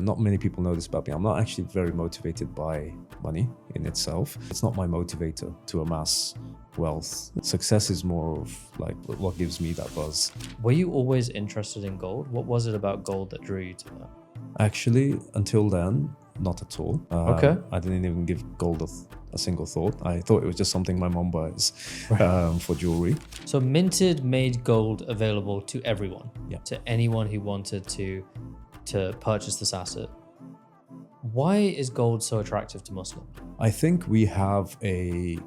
not many people know this about me. I'm not actually very motivated by money in itself. It's not my motivator to amass wealth. Success is more of like what gives me that buzz. Were you always interested in gold? What was it about gold that drew you to that? Actually, until then, not at all. Okay. I didn't even give gold a single thought. I thought it was just something my mom buys for jewelry. So Minted made gold available to everyone, Yeah. to anyone who wanted to purchase this asset. Why is gold so attractive to Muslims? I think we have a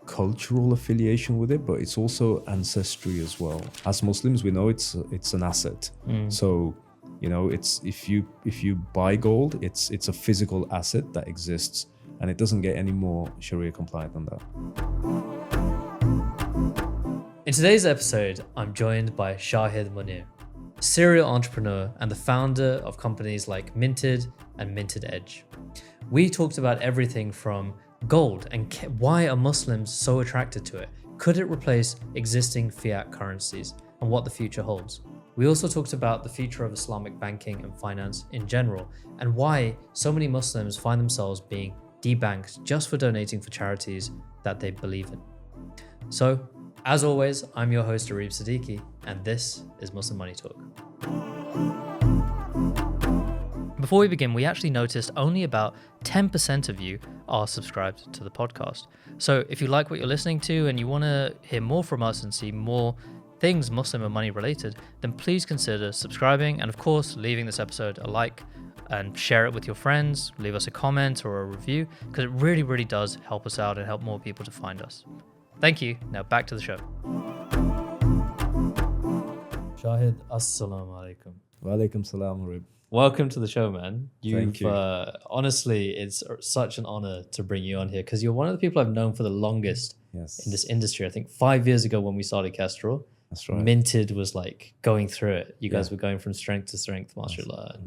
cultural affiliation with it, but it's also ancestry as well. As Muslims, we know it's an asset. So, you know, it's if you buy gold, it's a physical asset that exists, and it doesn't get any more Sharia compliant than that. In today's episode, I'm joined by Shahid Munir, a serial entrepreneur and the founder of companies like Minted and Minted Edge. We talked about everything from gold and why are Muslims so attracted to it? Could it replace existing fiat currencies and what the future holds? We also talked about the future of Islamic banking and finance in general and why so many Muslims find themselves being debanked just for donating for charities that they believe in. So, as always, I'm your host Areeb Siddiqui, and this is Muslim Money Talk. Before we begin, we actually noticed only about 10% of you are subscribed to the podcast. So if you like what you're listening to and you want to hear more from us and see more things Muslim and money related, then please consider subscribing and of course leaving this episode a like and share it with your friends, leave us a comment or a review, because it really, really does help us out and help more people to find us. Thank you. Now back to the show. Shahid, assalamu alaikum. Wa alaikum salam, Areeb. Welcome to the show, man. Thank you. Honestly, it's such an honor to bring you on here because you're one of the people I've known for the longest in this industry. I think 5 years ago when we started Kestrl, That's right. Minted was like going through it. You guys were going from strength to strength, mashallah.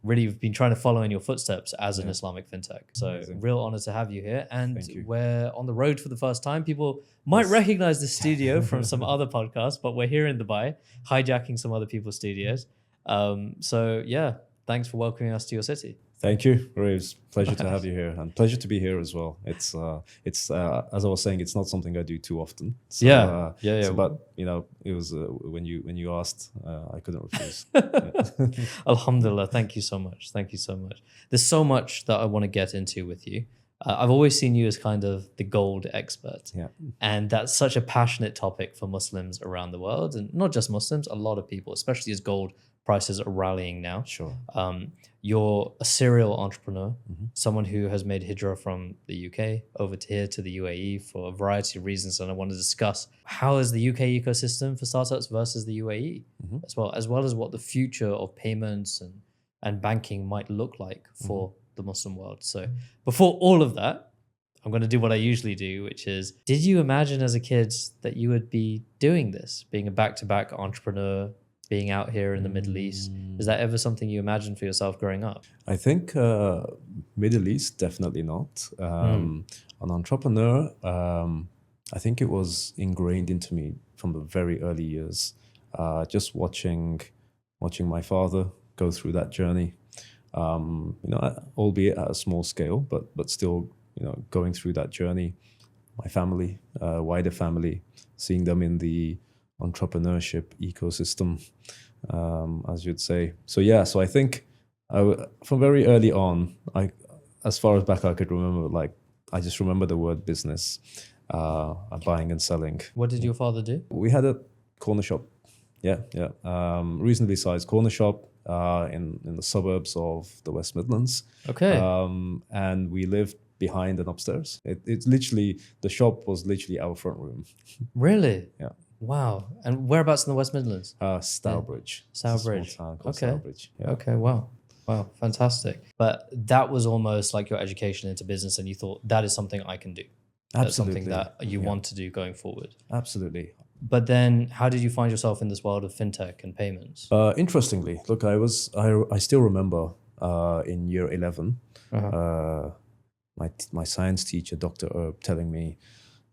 Really, you've been trying to follow in your footsteps as an Islamic fintech. So Amazing. Real honor to have you here. And Thank you. we're on the road for the first time. People might recognize the studio from some other podcasts, but we're here in Dubai, hijacking some other people's studios. So yeah, thanks for welcoming us to your city. Thank you, Areeb. It's a pleasure to have you here, and pleasure to be here as well. It's as I was saying, it's not something I do too often. So, Yeah. So, but you know, it was when you asked, I couldn't refuse. Alhamdulillah, thank you so much. Thank you so much. There's so much that I want to get into with you. I've always seen you as kind of the gold expert. Yeah. And that's such a passionate topic for Muslims around the world, and not just Muslims, a lot of people, especially as gold prices are rallying now. Sure. You're a serial entrepreneur, someone who has made hijrah from the UK over to here to the UAE for a variety of reasons. And I want to discuss how is the UK ecosystem for startups versus the UAE, as well as what the future of payments and banking might look like for the Muslim world. So before all of that, I'm going to do what I usually do, which is, did you imagine as a kid that you would be doing this, being a back-to-back entrepreneur, being out here in the Middle East? Is that ever something you imagined for yourself growing up? I think Middle East, definitely not. An entrepreneur, I think it was ingrained into me from the very early years. Just watching my father go through that journey, albeit at a small scale, but still, going through that journey. My family, wider family, seeing them in the entrepreneurship ecosystem, as you'd say. So I think from very early on, as far as back I could remember, I just remember the word business, buying and selling. What did your father do? We had a corner shop, reasonably sized corner shop in the suburbs of the West Midlands. Okay. And we lived behind and upstairs. It's literally, the shop was literally our front room. Really? Yeah. Wow. And whereabouts in the West Midlands? Stourbridge. Stourbridge. It's a small town called Okay. Stourbridge. Yeah. Okay. Wow. Fantastic. But that was almost like your education into business, and you thought that is something I can do. That's something that you want to do going forward. Absolutely. But then how did you find yourself in this world of fintech and payments? Interestingly, look, I still remember in year 11, my science teacher, Dr. Areeb, telling me,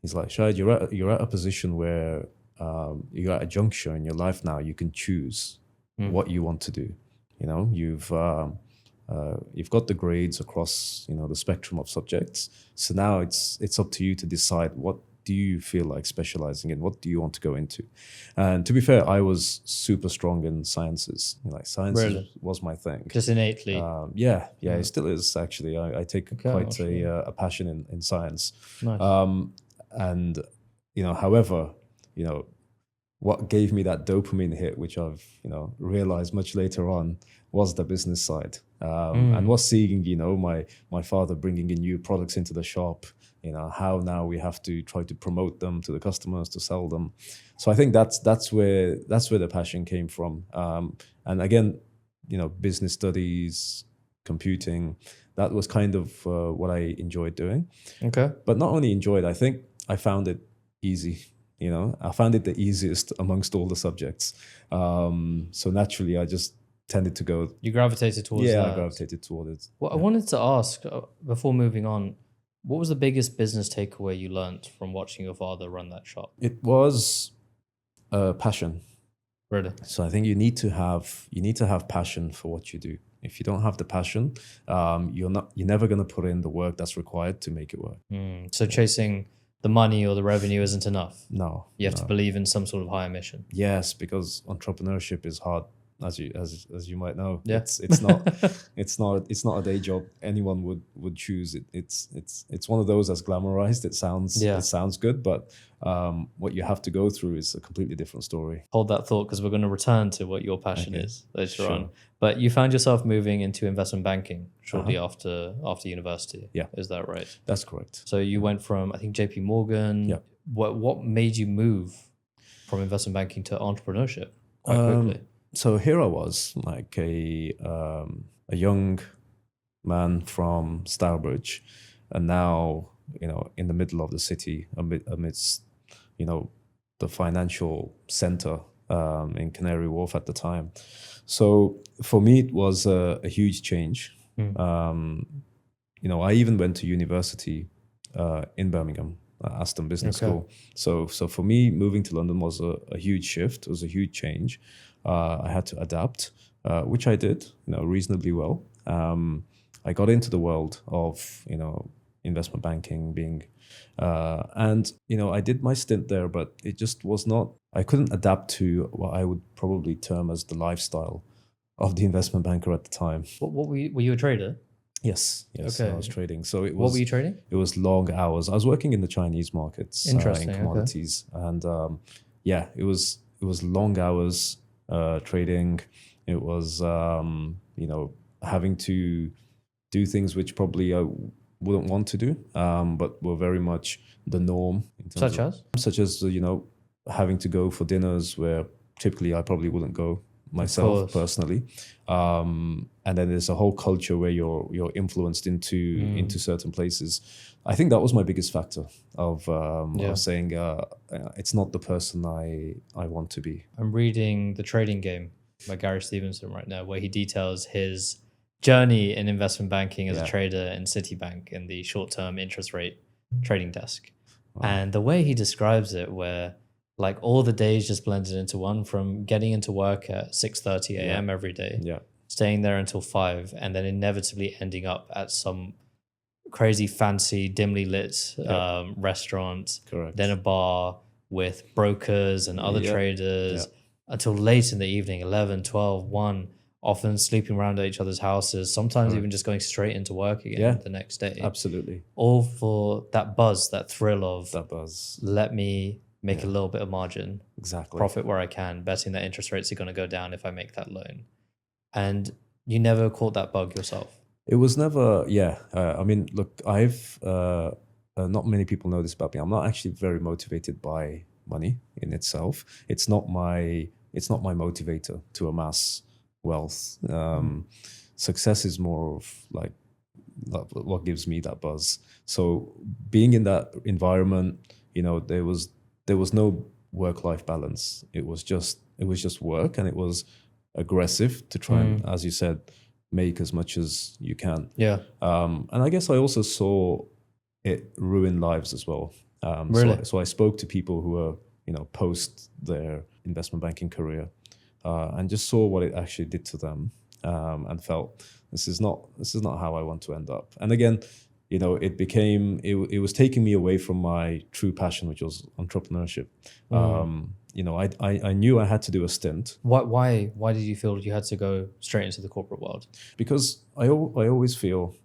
he's like, Shahid, you're at a position where you're at a juncture in your life now. You can choose what you want to do. You've you've got the grades across, the spectrum of subjects. So now it's up to you to decide, what do you feel like specializing in? What do you want to go into? And to be fair, I was super strong in sciences. Like sciences Really? was my thing. Just innately. Yeah, it still is actually. I take quite a passion in science. Nice. And however, what gave me that dopamine hit, which I've realized much later on, was the business side. And was seeing my father bringing in new products into the shop. How now we have to try to promote them to the customers, to sell them. So I think that's where the passion came from. And again, business studies, computing, that was kind of what I enjoyed doing. Okay. But not only enjoyed, I think I found it easy. I found it the easiest amongst all the subjects. So naturally, I just tended to go. You gravitated towards that. Yeah, I gravitated toward it. Well, I wanted to ask, before moving on, what was the biggest business takeaway you learned from watching your father run that shop? It was passion. Really? So I think you need to have passion for what you do. If you don't have the passion, you're never going to put in the work that's required to make it work. So chasing the money or the revenue isn't enough. No. You have to believe in some sort of higher mission. Yes, because entrepreneurship is hard, as you might know. Yeah. It's not a day job anyone would choose. It's one of those that's glamorized. It sounds good, but what you have to go through is a completely different story. Hold that thought, because we're going to return to what your passion is later on. But you found yourself moving into investment banking shortly after university. Yeah. Is that right? That's correct. So you went from, I think, JP Morgan. Yeah. What made you move from investment banking to entrepreneurship quite quickly? So here I was, like a young man from Stourbridge, and now in the middle of the city, amidst the financial center in Canary Wharf at the time. So for me, it was a huge change. I even went to university in Birmingham, Aston Business School. So for me, moving to London was a huge shift. It was a huge change. I had to adapt, which I did, reasonably well. I got into the world of, investment banking, and I did my stint there, but it just was not. I couldn't adapt to what I would probably term as the lifestyle of the investment banker at the time. What were you a trader? Yes. Okay. I was trading. So it was. What were you trading? It was long hours. I was working in the Chinese markets, in commodities, and it was long hours. Trading, it was having to do things which probably I wouldn't want to do, but were very much the norm. Such as having to go for dinners where typically I probably wouldn't go myself personally, and then there's a whole culture where you're influenced into certain places. I think that was my biggest factor of saying it's not the person I want to be. I'm reading The Trading Game by Gary Stevenson right now, where he details his journey in investment banking as a trader in Citibank in the short-term interest rate trading desk. Wow. And the way he describes it, where like all the days just blended into one, from getting into work at 6:30 a.m. every day, staying there until 5, and then inevitably ending up at some crazy fancy dimly lit restaurant, then a bar with brokers and other traders until late in the evening, 11, 12, 1, often sleeping around at each other's houses, sometimes even just going straight into work again the next day. Absolutely. All for that buzz, that thrill of let me make a little bit of margin, profit where I can, betting that interest rates are going to go down if I make that loan. And you never caught that bug yourself? It was never, I mean, look, I've, not many people know this about me. I'm not actually very motivated by money in itself. It's not my motivator to amass wealth. Success is more of like what gives me that buzz. So being in that environment, there was no work-life balance. It was just work, and it was aggressive to try and, as you said, make as much as you can. And I guess I also saw it ruin lives as well. Really? So I spoke to people who were, post their investment banking career, and just saw what it actually did to them. and felt this is not how I want to end up. And again, it was taking me away from my true passion, which was entrepreneurship. I knew I had to do a stint. Why did you feel you had to go straight into the corporate world? Because I always feel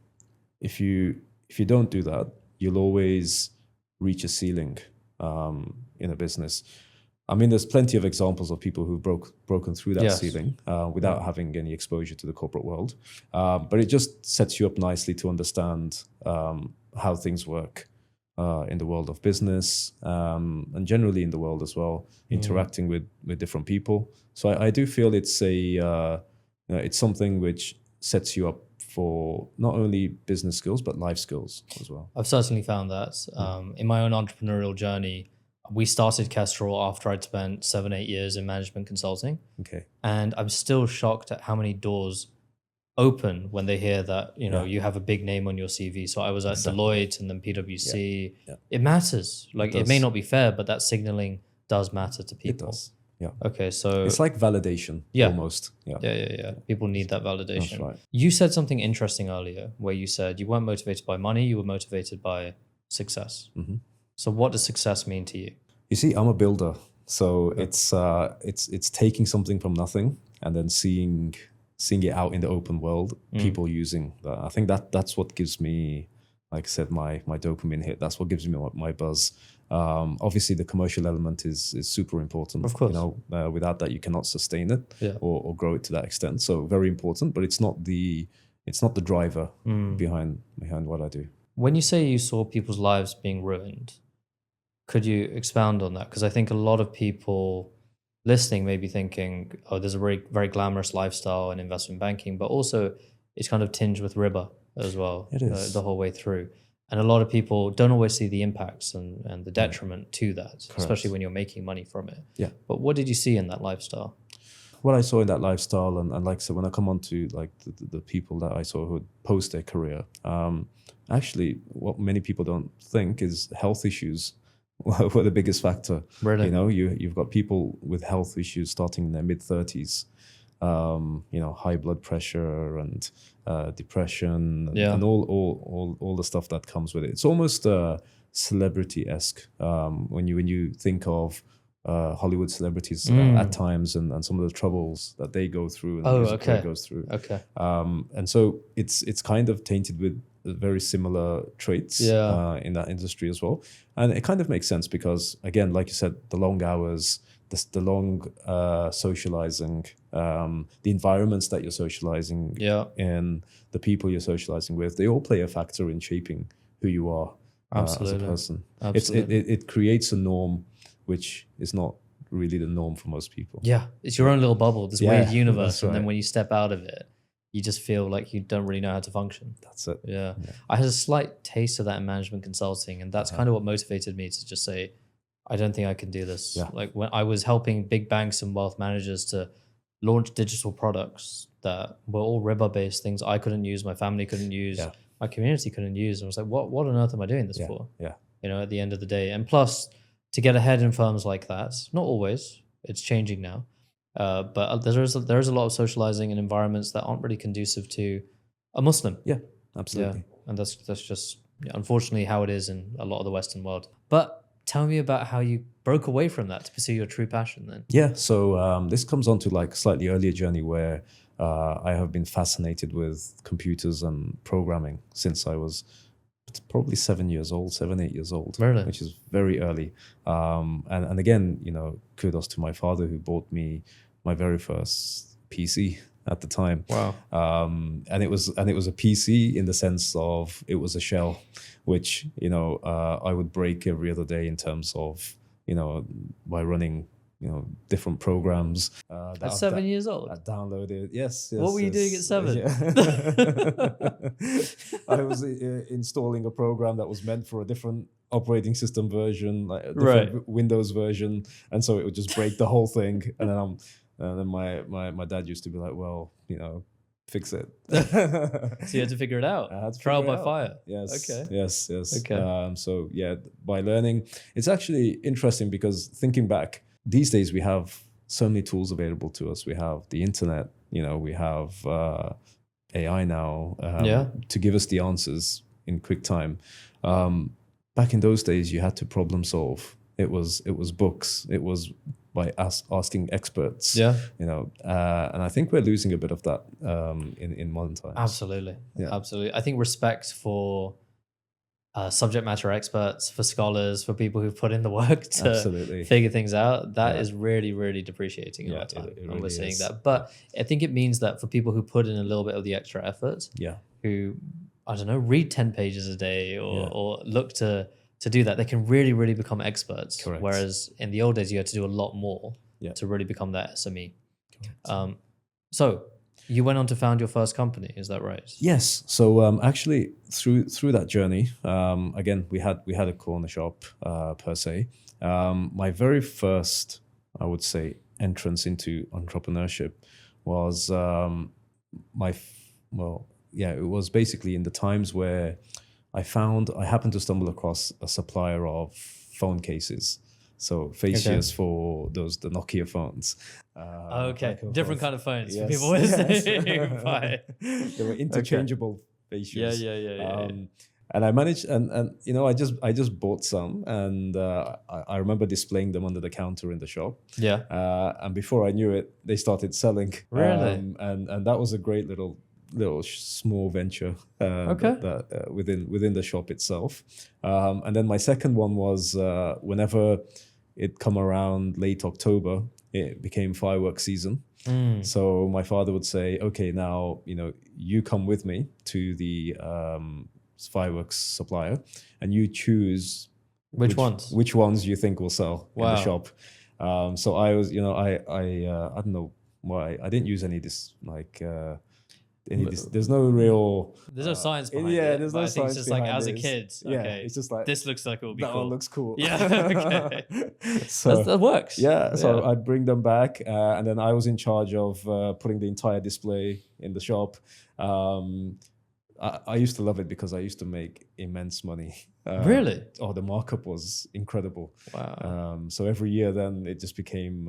if you don't do that, you'll always reach a ceiling in a business. I mean, there's plenty of examples of people who've broken through that ceiling without having any exposure to the corporate world. But it just sets you up nicely to understand how things work in the world of business and generally in the world as well, interacting with different people. So I do feel it's it's something which sets you up for not only business skills but life skills as well. I've certainly found that in my own entrepreneurial journey. We started Kestrl after I'd spent 7-8 years in management consulting. Okay. And I'm still shocked at how many doors open when they hear that, you have a big name on your CV. So I was at Deloitte and then PwC. Yeah. It matters. Like it may not be fair, but that signaling does matter to people. It does. Yeah. Okay. So it's like validation almost. Yeah. People need that validation. That's right. You said something interesting earlier where you said you weren't motivated by money, you were motivated by success. Mm-hmm. So what does success mean to you? You see, I'm a builder. So it's taking something from nothing and then seeing it out in the open world, people using that. I think that's what gives me, like I said, my dopamine hit. That's what gives me my buzz. Obviously, the commercial element is super important. Of course. Without that, you cannot sustain it or grow it to that extent. So very important, but it's not the driver behind what I do. When you say you saw people's lives being ruined, could you expound on that? Because I think a lot of people listening may be thinking, oh, there's a very, very glamorous lifestyle in investment banking, but also it's kind of tinged with riba as well. It is. The whole way through. And a lot of people don't always see the impacts and the detriment to that, Correct. Especially when you're making money from it. Yeah. But what did you see in that lifestyle? What I saw in that lifestyle, and like I said, when I come on to like the people that I saw who post their career, actually what many people don't think is health issues were the biggest factor. Really? You've got people with health issues starting in their mid-30s, high blood pressure and depression and all the stuff that comes with it. It's almost celebrity-esque when you think of Hollywood celebrities at times and some of the troubles that they go through and the music career goes through. Okay. And so it's kind of tainted with very similar traits in that industry as well. And it kind of makes sense because, again, like you said, the long hours, the long socializing, the environments that you're socializing in, the people you're socializing with, they all play a factor in shaping who you are as a person. Absolutely. It creates a norm which is not really the norm for most people. Yeah, it's your own little bubble, this weird universe. And then when you step out of it, you just feel like you don't really know how to function. That's it. Yeah. I had a slight taste of that in management consulting, and that's kind of what motivated me to just say, I don't think I can do this. Yeah. Like when I was helping big banks and wealth managers to launch digital products that were all riba-based things I couldn't use, my family couldn't use, my community couldn't use. And I was like, what on earth am I doing this for? Yeah. At the end of the day. And plus, to get ahead in firms like that, not always, it's changing now. But there is a lot of socializing in environments that aren't really conducive to a Muslim. Yeah, absolutely. Yeah, and that's just unfortunately how it is in a lot of the Western world. But tell me about how you broke away from that to pursue your true passion then. Yeah, so this comes on to like a slightly earlier journey where I have been fascinated with computers and programming since I was probably 7, 8 years old, really? Which is very early. And again, kudos to my father who bought me my very first PC at the time. Wow. And it was a PC in the sense of it was a shell, which I would break every other day in terms of by running different programs. At 7 years old? I downloaded, yes. What were you doing at 7? Yeah. I was installing a program that was meant for a different operating system version, like a different Windows version, and so it would just break the whole thing. And then my dad used to be like, well, fix it. So you had to figure it out. I had to trial by out. Fire. Yes. Okay. Yes. Okay. So yeah, by learning, it's actually interesting because thinking back, these days we have so many tools available to us. We have the internet, we have AI now Yeah. to give us the answers in quick time. Back in those days, you had to problem solve. It was books. It was by asking experts. Yeah. And I think we're losing a bit of that in modern times. Absolutely. Yeah. Absolutely. I think respect for subject matter experts, for scholars, for people who've put in the work to Absolutely. figure things out, that Yeah. is really, really depreciating in Yeah, our time. it And really we're seeing is. that. But I think it means that for people who put in a little bit of the extra effort, Yeah. who, I don't know, read 10 pages a day or, Yeah. or look to do that, they can really, really become experts. Correct. Whereas in the old days, you had to do a lot more Yeah. to really become that SME. Correct. So you went on to found your first company, is that right? Yes. So actually, through that journey, again, we had a corner shop per se. My very first, I would say, entrance into entrepreneurship was it was basically in the times where I happened to stumble across a supplier of phone cases. So fascias for the Nokia phones. Okay, different kind of phones for Yes, people listening. Right. They were interchangeable fascias. Yeah. And I managed, and I just bought some, and I remember displaying them under the counter in the shop. Yeah. And before I knew it, they started selling. Really? And that was a great little small venture that within the shop itself. And then my second one was whenever it come around late October, it became fireworks season. So my father would say, okay, now you come with me to the fireworks supplier and you choose Which ones you think will sell in the shop. So I was I don't know why I didn't use any there's no real there's no science behind it. Yeah, there's no I think science it's just like behind as a this. kid, Yeah, okay, it's just like this looks like it will be that cool. one looks cool. Yeah, okay. So that works. Yeah, so I'd bring them back, and then I was in charge of putting the entire display in the shop. I used to love it because I used to make immense money. Really? Oh, the markup was incredible. Wow. So every year, then it just became,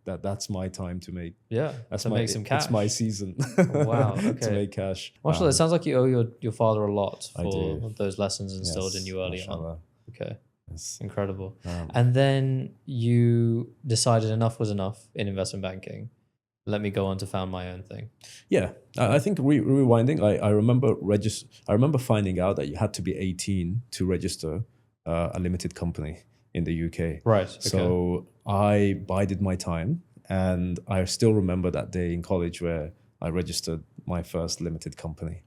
that's my time to make. Yeah, to make some cash. It's my season. Wow. Okay. To make cash. Mashallah, it sounds like you owe your father a lot I for do. those lessons instilled in you early mashallah. on. Okay. Yes. Incredible. And then you decided enough was enough in investment banking. Let me go on to found my own thing. Yeah, I think rewinding. I remember finding out that you had to be 18 to register a limited company in the UK. Right. Okay. So I bided my time, and I still remember that day in college where I registered my first limited company,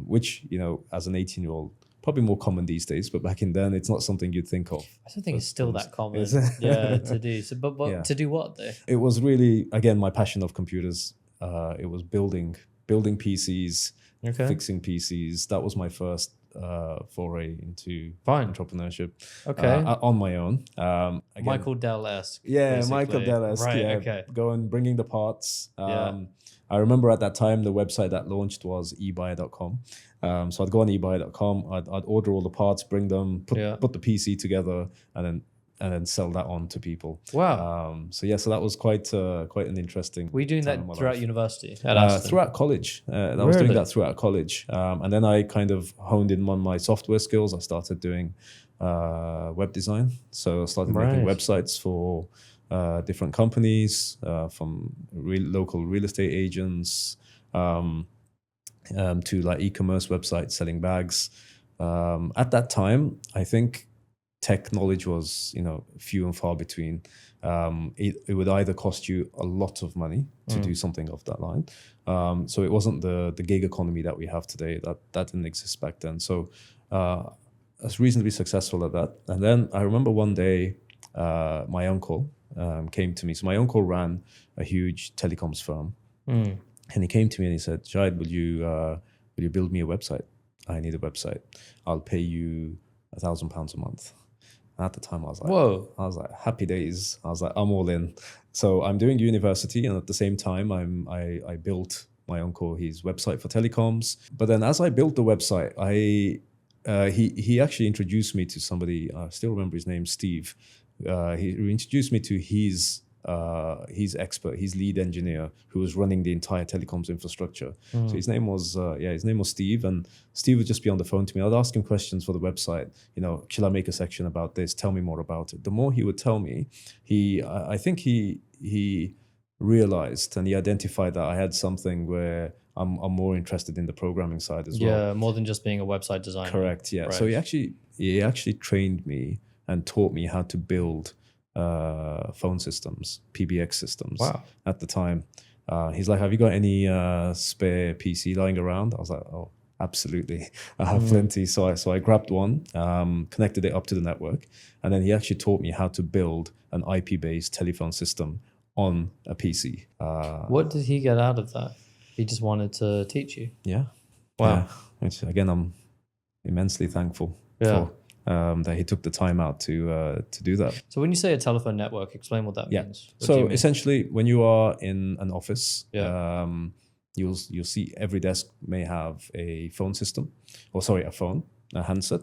which as an 18-year-old. Probably more common these days, but back in then, it's not something you'd think of. I don't think it's still that common. Yeah, to do. So, but Yeah. to do what though? It was really, again, my passion of computers. It was building PCs, fixing PCs. That was my first foray into entrepreneurship. Okay. On my own. Again, Michael Dell-esque. Yeah, basically. Michael Dell-esque. Right. Yeah, Okay. bringing the parts. Yeah. I remember at that time the website that launched was ebuy.com. So I'd go on ebuy.com, I'd order all the parts, bring them, put the PC together, and then sell that on to people. Wow. So that was quite an interesting. Were you doing time that in throughout life. university? At Aston? Throughout college. I was doing that throughout college. And then I kind of honed in on my software skills. I started doing web design. So I started making websites for different companies, from local real estate agents, to like e-commerce websites selling bags. At that time, I think tech knowledge was few and far between. It would either cost you a lot of money to do something of that line. So it wasn't the gig economy that we have today. That didn't exist back then. So I was reasonably successful at that. And then I remember one day my uncle came to me. So my uncle ran a huge telecoms firm. And he came to me and he said, "Shahid, will you build me a website? I need a website. I'll pay you £1,000 a month." And at the time, I was like, "Whoa!" I was like, happy days. I was like, I'm all in. So I'm doing university, and at the same time, I built my uncle his website for telecoms. But then, as I built the website, he actually introduced me to somebody. I still remember his name, Steve. He introduced me to his he's expert, he's lead engineer who was running the entire telecoms infrastructure. So his name was Steve, and Steve would just be on the phone to me. I'd ask him questions for the website. Shall I make a section about this? Tell me more about it. The more he would tell me, I think he realized and he identified that I had something where I'm more interested in the programming side as well. Yeah, more than just being a website designer. Correct. Yeah. Right. So he actually trained me and taught me how to build phone systems, PBX systems. Wow. At the time. He's like, have you got any spare PC lying around? I was like, oh, absolutely. I have plenty. So I grabbed one, connected it up to the network, and then he actually taught me how to build an IP-based telephone system on a PC. What did he get out of that? He just wanted to teach you. Yeah. Wow. Yeah. Which again, I'm immensely thankful for. That he took the time out to do that. So when you say a telephone network, explain what that means. What do you So mean? essentially, when you are in an office, Yeah. you'll see every desk may have a phone system, a handset.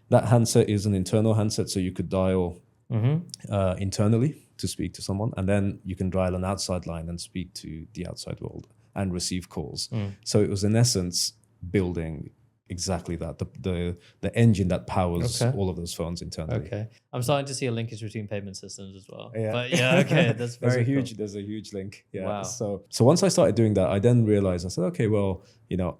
That handset is an internal handset, so you could dial internally to speak to someone, and then you can dial an outside line and speak to the outside world and receive calls. So it was in essence building exactly that, the engine that powers all of those phones internally. Okay, I'm starting to see a linkage between payment systems as well. Yeah. But yeah, okay, that's very there's a huge link. Yeah. Wow. So once I started doing that, I then realized, I said, okay, well,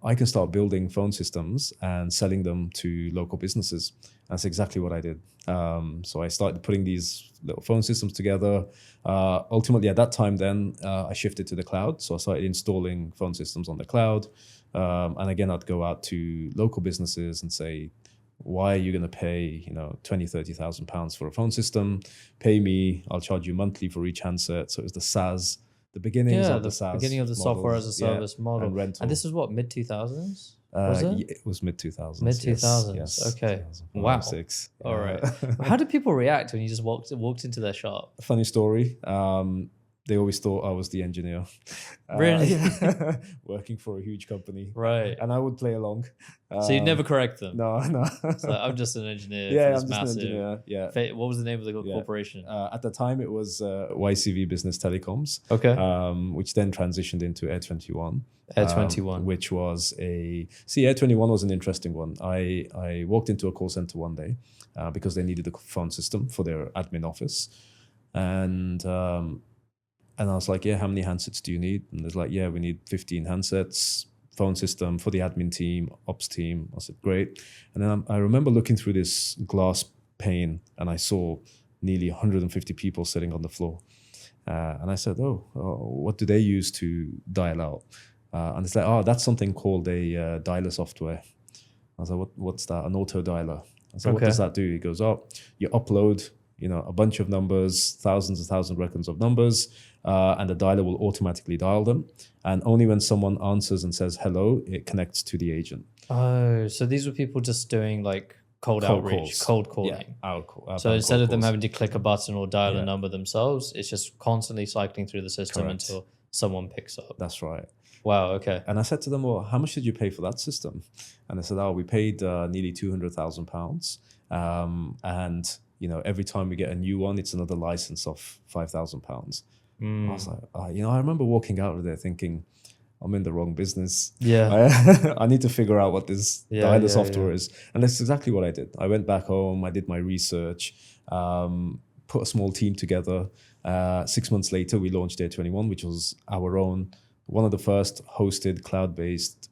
I can start building phone systems and selling them to local businesses. That's exactly what I did. So I started putting these little phone systems together. Ultimately, at that time, then I shifted to the cloud. So I started installing phone systems on the cloud. And again, I'd go out to local businesses and say, why are you going to pay, 20, 30,000 pounds for a phone system? Pay me, I'll charge you monthly for each handset. So it was the SaaS, the beginnings of the SaaS. Beginning of the software as a service model. And rental. And this is what, mid 2000s? Was it? It was mid 2000s. Mid 2000s. Yes. Okay. 2005, Wow. 2006. All right. How did people react when you just walked into their shop? Funny story. They always thought I was the engineer. Really? Working for a huge company. Right. And I would play along. So you'd never correct them? No. So I'm just an engineer. Yeah, for this I'm just massive an engineer. Yeah. What was the name of the corporation? At the time, it was YCV Business Telecoms. Okay. Which then transitioned into Air 21. Air 21. Which was Air 21 was an interesting one. I walked into a call center one day because they needed a phone system for their admin office. And I was like, yeah, how many handsets do you need? And there's like, yeah, we need 15 handsets, phone system for the admin team, ops team. I said, great. And then I remember looking through this glass pane and I saw nearly 150 people sitting on the floor. And I said, what do they use to dial out? And it's like, that's something called a dialer software. I was like, what's that? An auto dialer. I said, what does that do? He goes, you upload a bunch of numbers, thousands and thousands of records of numbers, and the dialer will automatically dial them. And only when someone answers and says hello, it connects to the agent. Oh, so these were people just doing like cold outreach, cold calling. Yeah, so instead of them having to click a button or dial a number themselves, it's just constantly cycling through the system until someone picks up. That's right. Wow, okay. And I said to them, well, how much did you pay for that system? And they said, we paid nearly £200,000. And every time we get a new one, it's another license of £5,000. I was like, I remember walking out of there thinking, I'm in the wrong business. Yeah. I need to figure out what this dialer software is. And that's exactly what I did. I went back home, I did my research, put a small team together. 6 months later, we launched Air 21, which was one of the first hosted cloud-based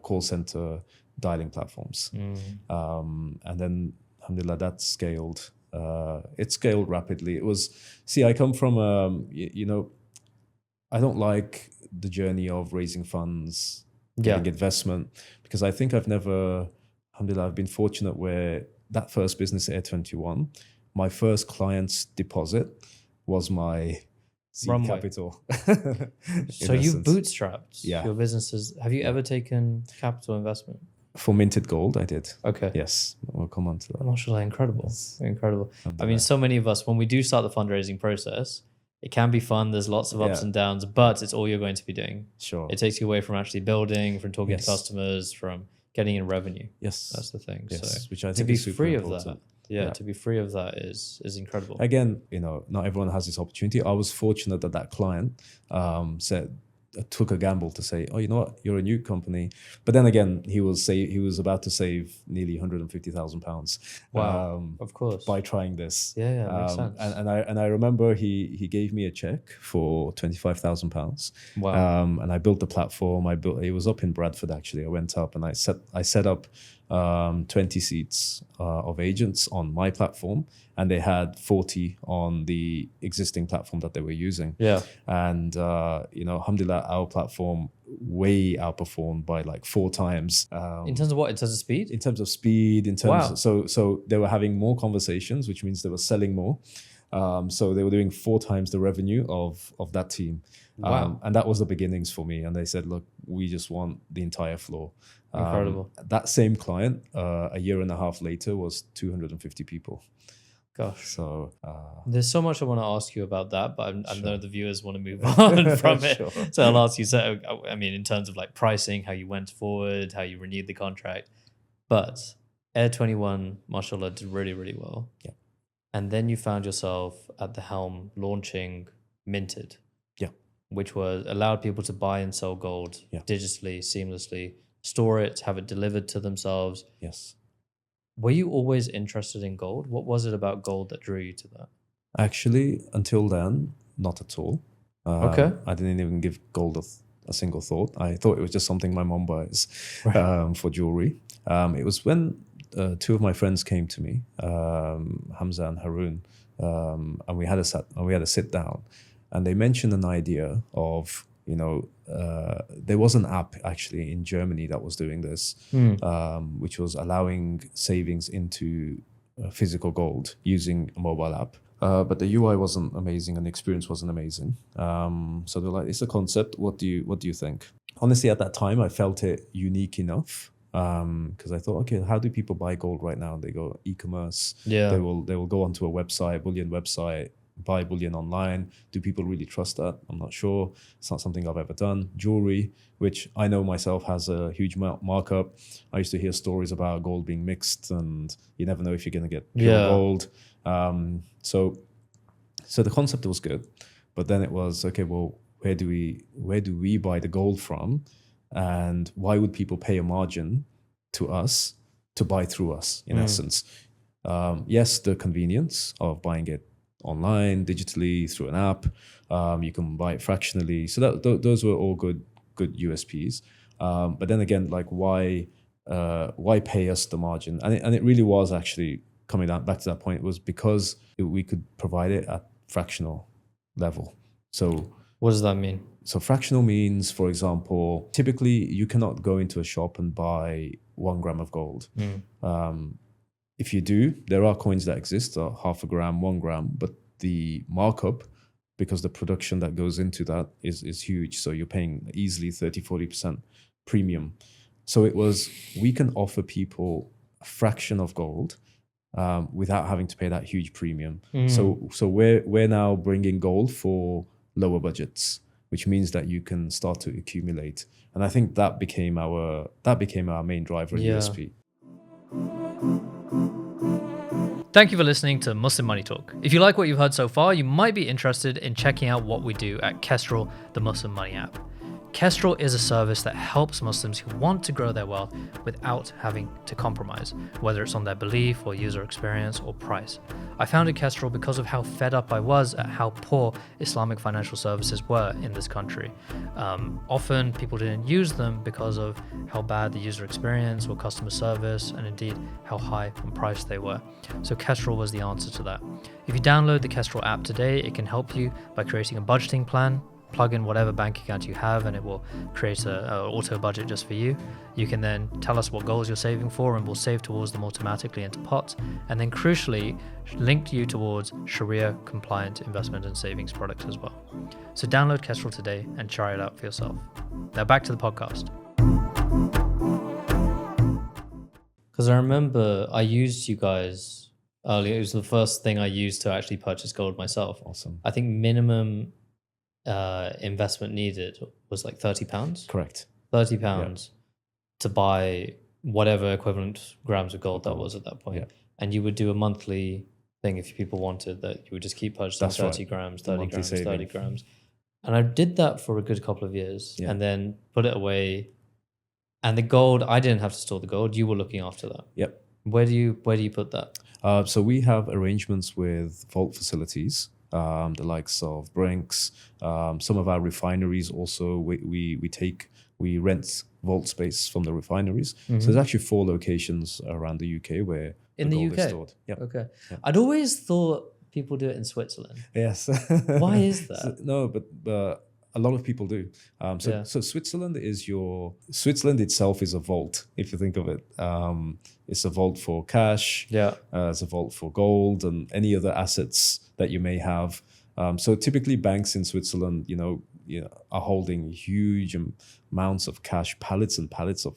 call center dialing platforms. And then, alhamdulillah, that scaled. It scaled rapidly. I come from, I don't like the journey of raising funds, getting investment, because I think alhamdulillah, I've been fortunate where that first business, Air 21, my first client's deposit was my seed capital. So you bootstrapped your businesses. Have you Yeah. ever taken capital investment? For Minted Gold, I did. Okay. Yes, we'll come on to that. MashaAllah, incredible. Incredible. I mean, so many of us, when we do start the fundraising process, it can be fun. There's lots of ups and downs, but it's all you're going to be doing. Sure. It takes you away from actually building, from talking to customers, from getting in revenue. Yes. That's the thing. Yes, So which I to think be is super free important. of that, to be free of that is incredible. Again, not everyone has this opportunity. I was fortunate that client took a gamble to say, oh, you know what, you're a new company. But then again, he was about to save nearly £150,000. Wow, of course. By trying this. Yeah, makes sense. And I remember he gave me a check for £25,000. Wow. And I built the platform. It was up in Bradford actually. I went up and I set up 20 seats of agents on my platform, and they had 40 on the existing platform that they were using. Yeah. And alhamdulillah, our platform way outperformed by like 4 times. In terms of what? In terms of speed? In terms of speed, Wow. So they were having more conversations, which means they were selling more. So they were doing 4 times the revenue of that team. Wow. And that was the beginnings for me. And they said, look, we just want the entire floor. Incredible. That same client, a year and a half later, was 250 people. Gosh. So there's so much I want to ask you about that, but I Sure. know the viewers want to move on from it. Sure. So I'll ask you, in terms of like pricing, how you went forward, how you renewed the contract. But Air 21, mashallah, did really, really well. Yeah. And then you found yourself at the helm launching Minted. Yeah. Which was allowed people to buy and sell gold digitally, seamlessly, store it, have it delivered to themselves. Yes. Were you always interested in gold? What was it about gold that drew you to that? Actually, until then, not at all. Okay. I didn't even give gold a single thought. I thought it was just something my mom buys for jewelry. It was when 2 of my friends came to me, Hamza and Haroon, and we had a sit down, and they mentioned an idea of, there was an app actually in Germany that was doing this, which was allowing savings into physical gold using a mobile app. But the UI wasn't amazing and the experience wasn't amazing. So they're like, it's a concept. What do you think? Honestly, at that time, I felt it unique enough because I thought, okay, how do people buy gold right now? They go e-commerce. Yeah. They will go onto a website, bullion website, buy bullion online. Do people really trust that? I'm not sure. It's not something I've ever done. Jewelry, which I know myself has a huge markup. I used to hear stories about gold being mixed and you never know if you're going to get pure gold. So the concept was good, but then it was, okay, well, where do we buy the gold from? And why would people pay a margin to us to buy through us in essence? Yes, the convenience of buying it online, digitally, through an app. You can buy it fractionally. So those were all good USPs. But then again, like why pay us the margin? And it really was actually coming back to that point. It was because we could provide it at fractional level. So what does that mean? So fractional means, for example, typically you cannot go into a shop and buy 1 gram of gold. If you do, there are coins that exist, half a gram, 1 gram, but the markup, because the production that goes into that is huge. So you're paying easily 30-40% premium. So we can offer people a fraction of gold without having to pay that huge premium. So we're now bringing gold for lower budgets, which means that you can start to accumulate. And I think that became our main driver in USP. Thank you for listening to Muslim Money Talk. If you like what you've heard so far, you might be interested in checking out what we do at Kestrl, the Muslim Money app. Kestrl is a service that helps Muslims who want to grow their wealth without having to compromise, whether it's on their belief or user experience or price. I founded Kestrl because of how fed up I was at how poor Islamic financial services were in this country. Often people didn't use them because of how bad the user experience or customer service, and indeed how high on price they were. So Kestrl was the answer to that. If you download the Kestrl app today, it can help you by creating a budgeting plan. Plug in whatever bank account you have and it will create an auto budget just for you. You can then tell us what goals you're saving for and we'll save towards them automatically into pots, and then crucially link you towards Sharia compliant investment and savings products as well. So download Kestrl today and try it out for yourself. Now back to the podcast. Because I remember I used you guys earlier. It was the first thing I used to actually purchase gold myself. Awesome. I think minimum investment needed was like £30. Correct. £30 to buy whatever equivalent grams of gold that was at that point. Yeah. And you would do a monthly thing if people wanted that. You would just keep purchasing That's 30 right. grams, The 30 monthly grams, 30 saving. grams. And I did that for a good couple of years Yeah. and then put it away. And the gold, I didn't have to store the gold. You were looking after that. Yep. Where do you put that? So we have arrangements with vault facilities, the likes of Brinks. Some of our refineries also, we rent vault space from the refineries. So there's actually 4 locations around the UK where In the the gold UK? is stored. Yep. Okay. Yep. I'd always thought people do it in Switzerland. Yes. Why is that? No, but a lot of people do. So Switzerland itself is a vault. If you think of it, it's a vault for cash. Yeah. It's a vault for gold and any other assets that you may have. So typically, banks in Switzerland, are holding huge amounts of cash, pallets and pallets of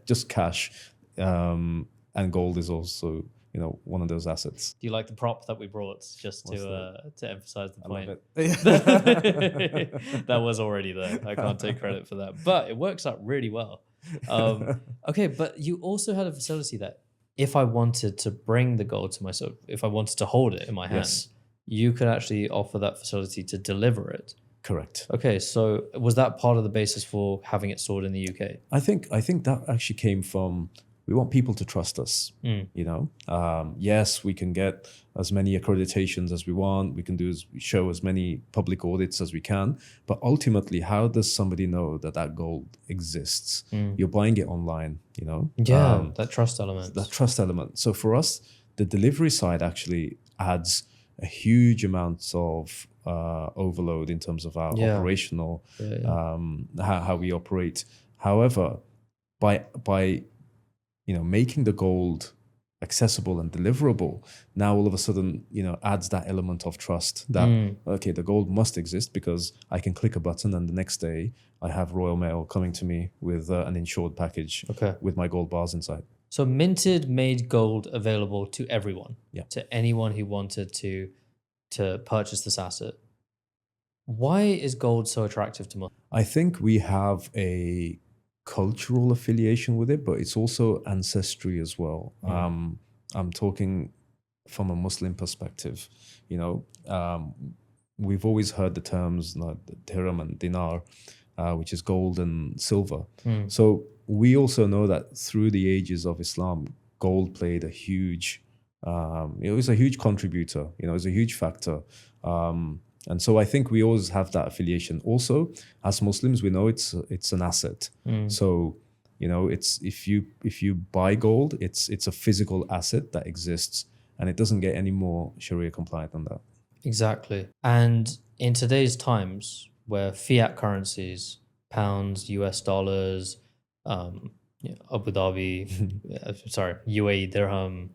just cash, and gold is also one of those assets. Do you like the prop that we brought just to emphasize the point? I love it. That was already there. I can't take credit for that, but it works out really well. Okay, but you also had a facility that if I wanted to bring the gold to myself, if I wanted to hold it in my hands, you could actually offer that facility to deliver it. Correct. Okay, so was that part of the basis for having it stored in the UK? I think that actually came from, we want people to trust us. Yes, we can get as many accreditations as we want. We can show as many public audits as we can. But ultimately, how does somebody know that gold exists? You're buying it online, Yeah, that trust element. That trust element. So for us, the delivery side actually adds a huge amount of overload in terms of our operational, how we operate. However, by making the gold accessible and deliverable, now all of a sudden, adds that element of trust that, okay, the gold must exist because I can click a button and the next day I have Royal Mail coming to me with an insured package with my gold bars inside. So Minted made gold available to everyone, to anyone who wanted to purchase this asset. Why is gold so attractive to Muslims? I think we have a cultural affiliation with it, but it's also ancestry as well. I'm talking from a Muslim perspective. We've always heard the terms dirham and dinar, which is gold and silver. So we also know that through the ages of Islam, gold played a huge, it was a huge contributor. It was a huge factor. And so I think we always have that affiliation. Also, as Muslims, we know it's an asset. So, it's if you buy gold, it's a physical asset that exists, and it doesn't get any more Sharia compliant than that. Exactly. And in today's times, where fiat currencies, pounds, US dollars, Abu Dhabi, sorry, UAE dirham,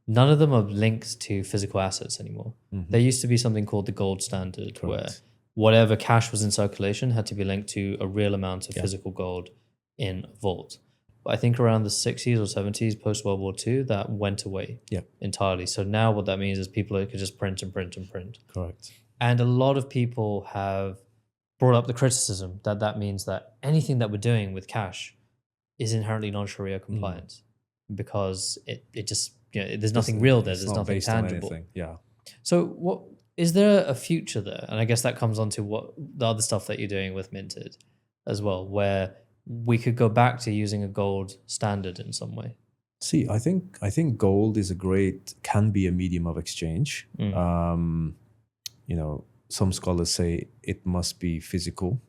none of them are linked to physical assets anymore. There used to be something called the gold standard, where whatever cash was in circulation had to be linked to a real amount of physical gold in a vault. But I think around the 60s or 70s, post World War II, that went away entirely. So now what that means is people could just print and print and print. Correct. And a lot of people have brought up the criticism that means that anything that we're doing with cash is inherently non-Sharia compliant because it just, there's nothing real there. There's nothing tangible. Yeah. So what is there a future there? And I guess that comes on to what the other stuff that you're doing with Minted as well, where we could go back to using a gold standard in some way. See, I think gold can be a medium of exchange. Some scholars say it must be physical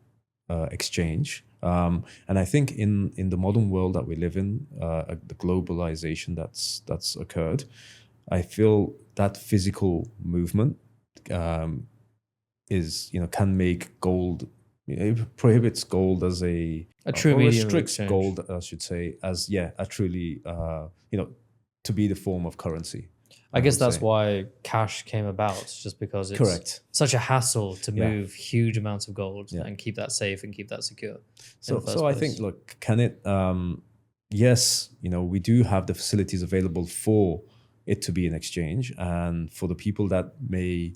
exchange. And I think in the modern world that we live in, the globalization that's occurred, I feel that physical movement can make gold. It prohibits gold as a true medium restricts of exchange. Gold, I should say, as a truly to be the form of currency. I guess that's why cash came about, just because it's such a hassle to move huge amounts of gold and keep that safe and keep that secure. So I think, look, can it? Yes, we do have the facilities available for it to be an exchange, and for the people that may,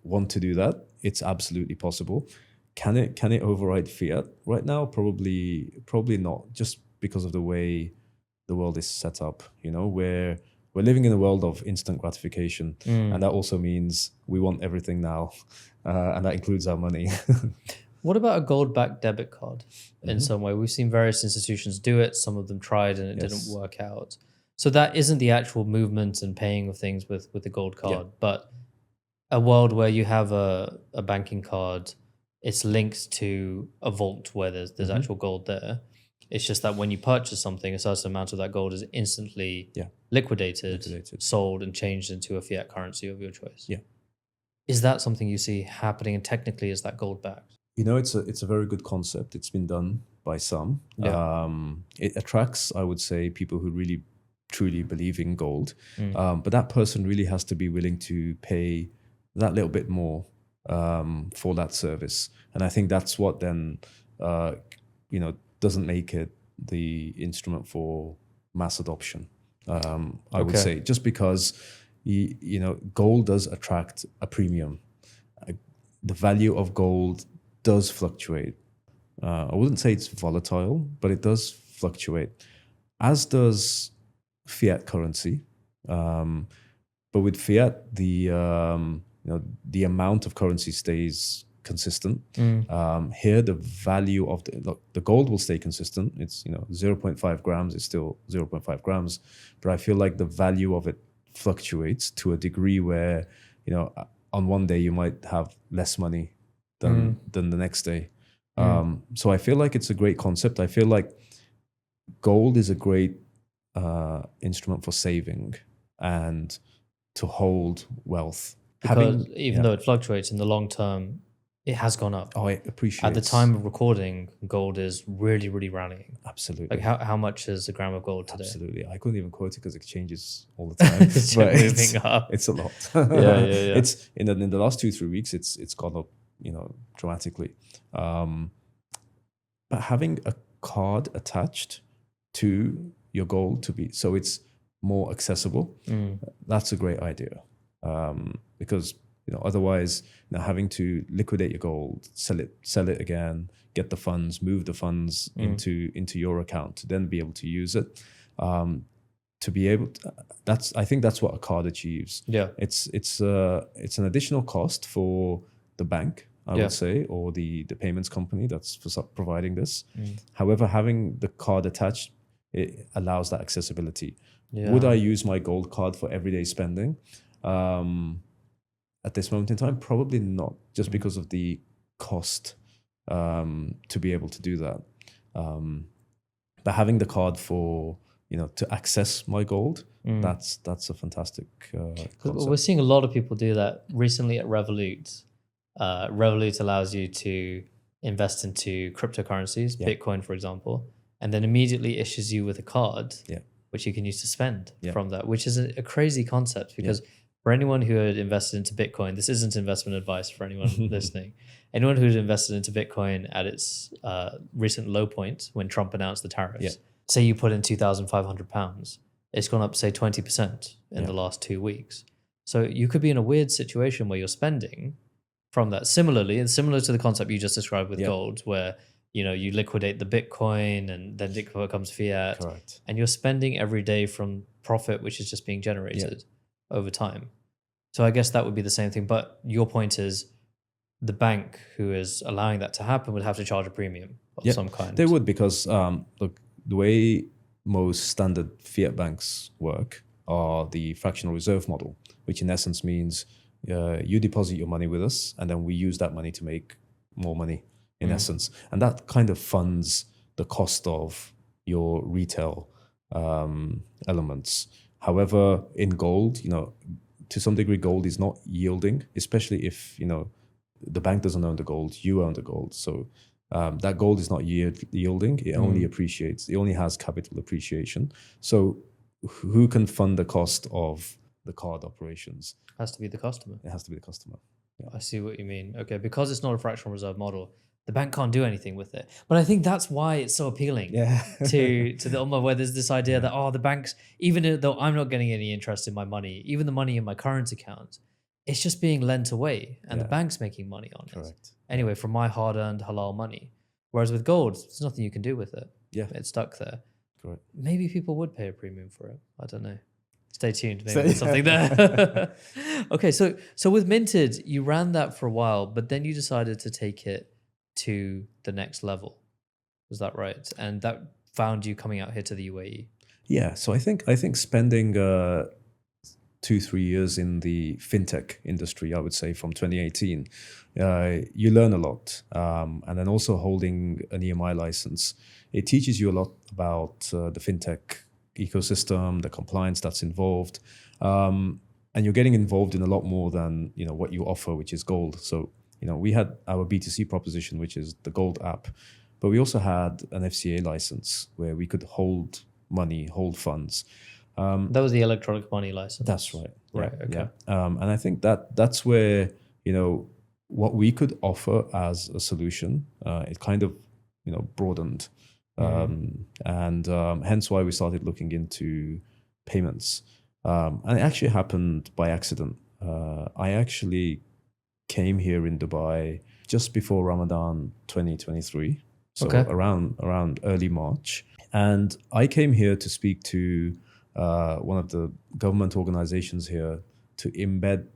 want to do that, it's absolutely possible. Can it override fiat right now? Probably not. Just because of the way the world is set up. You know, where we're living in a world of instant gratification, and that also means we want everything now, and that includes our money. What about a gold-backed debit card in some way? We've seen various institutions do it. Some of them tried and it didn't work out. So that isn't the actual movement and paying of things with the gold card, but a world where you have a banking card, it's linked to a vault where there's actual gold there. It's just that when you purchase something, a certain amount of that gold is instantly liquidated, sold, and changed into a fiat currency of your choice. Yeah. Is that something you see happening? And technically, is that gold backed? You know, it's a very good concept. It's been done by some. Yeah. It attracts, I would say, people who really truly believe in gold. But that person really has to be willing to pay that little bit more for that service. And I think that's what then, doesn't make it the instrument for mass adoption. I would say, just because, gold does attract a premium. The value of gold does fluctuate. I wouldn't say it's volatile, but it does fluctuate, as does fiat currency. But with fiat, the amount of currency stays consistent. Here, the value of the gold will stay consistent. It's 0.5 grams is still 0.5 grams, but I feel like the value of it fluctuates to a degree where on one day you might have less money than the next day. So I feel like it's a great concept. I feel like gold is a great instrument for saving and to hold wealth. Because even though it fluctuates in the long term, it has gone up. Oh, I appreciate. At the time of recording, gold is really, really rallying. Absolutely. Like how much is a gram of gold today? Absolutely. I couldn't even quote it because it changes all the time. It's moving up. It's a lot. Yeah. It's in the last 2-3 weeks, it's gone up, dramatically. But having a card attached to your gold so it's more accessible, that's a great idea. Because otherwise, having to liquidate your gold, sell it again, get the funds, move the funds into your account to then be able to use it. To be able to, I think that's what a card achieves. Yeah, it's an additional cost for the bank, I would say, or the payments company that's providing this. However, having the card attached, it allows that accessibility. Yeah. Would I use my gold card for everyday spending? At this moment in time, probably not, just because of the cost to be able to do that. But having the card for to access my gold, that's a fantastic concept. We're seeing a lot of people do that recently at Revolut. Revolut allows you to invest into cryptocurrencies, Bitcoin, for example, and then immediately issues you with a card, which you can use to spend from that, which is a crazy concept because for anyone who had invested into Bitcoin, this isn't investment advice for anyone listening. Anyone who had invested into Bitcoin at its recent low point when Trump announced the tariffs, say you put in £2,500, it's gone up, say, 20% in the last 2 weeks. So you could be in a weird situation where you're spending from that. Similarly, and similar to the concept you just described with gold, where you liquidate the Bitcoin and then it becomes fiat. Correct. And you're spending every day from profit, which is just being generated over time. So I guess that would be the same thing. But your point is the bank who is allowing that to happen would have to charge a premium of some kind. They would, because look, the way most standard fiat banks work are the fractional reserve model, which in essence means you deposit your money with us and then we use that money to make more money in essence. And that kind of funds the cost of your retail elements. However, in gold, to some degree, gold is not yielding, especially if, the bank doesn't own the gold, you own the gold. So that gold is not yielding, it only appreciates, it only has capital appreciation. So who can fund the cost of the card operations? Has to be the customer. It has to be the customer. Yeah. I see what you mean. Okay, because it's not a fractional reserve model, the bank can't do anything with it. But I think that's why it's so appealing to the Ummah, where there's this idea that, the banks, even though I'm not getting any interest in my money, even the money in my current account, it's just being lent away and the bank's making money on it. Correct. Anyway, from my hard-earned halal money. Whereas with gold, there's nothing you can do with it. Yeah. It's stuck there. Correct. Maybe people would pay a premium for it. I don't know. Stay tuned. Maybe there's something there. Okay, so with Minted, you ran that for a while, but then you decided to take it to the next level. Was that right? And that found you coming out here to the UAE. Yeah. So I think spending 2-3 years in the fintech industry, I would say from 2018, you learn a lot. And then also holding an EMI license, it teaches you a lot about the fintech ecosystem, the compliance that's involved. And you're getting involved in a lot more than, what you offer, which is gold. So, we had our B2C proposition, which is the gold app, but we also had an FCA license where we could hold money, hold funds. That was the electronic money license. That's right. Right. Yeah, Okay. yeah. And I think that's where, what we could offer as a solution, it kind of, broadened. And hence why we started looking into payments. And it actually happened by accident. I actually came here in Dubai just before Ramadan 2023. So Okay. around early March. And I came here to speak to one of the government organizations here to embed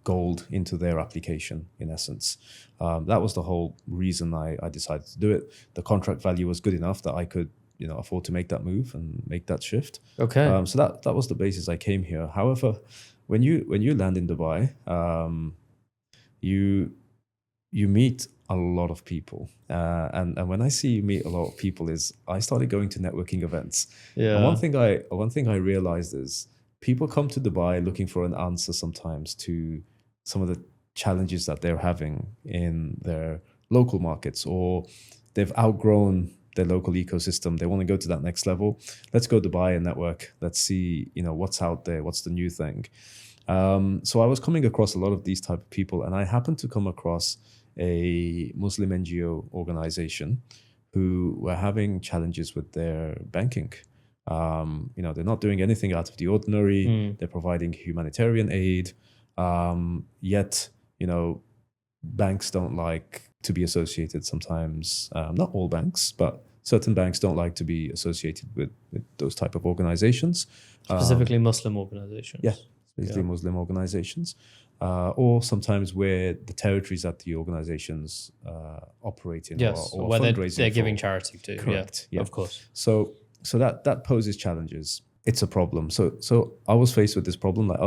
gold into their application, in essence. That was the whole reason I decided to do it. The contract value was good enough that I could, afford to make that move and make that shift. Okay. So that was the basis I came here. However, when you land in Dubai, you meet a lot of people, and when I see you meet a lot of people, is I started going to networking events. Yeah. And one thing I realized is people come to Dubai looking for an answer sometimes to some of the challenges that they're having in their local markets, or they've outgrown their local ecosystem. They want to go to that next level. Let's go Dubai and network. Let's see, what's out there, what's the new thing. So I was coming across a lot of these type of people, and I happened to come across a Muslim NGO organization who were having challenges with their banking. They're not doing anything out of the ordinary. They're providing humanitarian aid. Yet, banks don't like to be associated sometimes. Not all banks, but certain banks don't like to be associated with those type of organizations. Specifically Muslim organizations. Yeah, basically Muslim organizations. Or sometimes where the territories that the organizations operate in, Yes, or where fundraising they're giving for. charity to. Correct. Yeah, Yeah. of course. So that poses challenges. It's a problem. So I was faced with this problem. Like,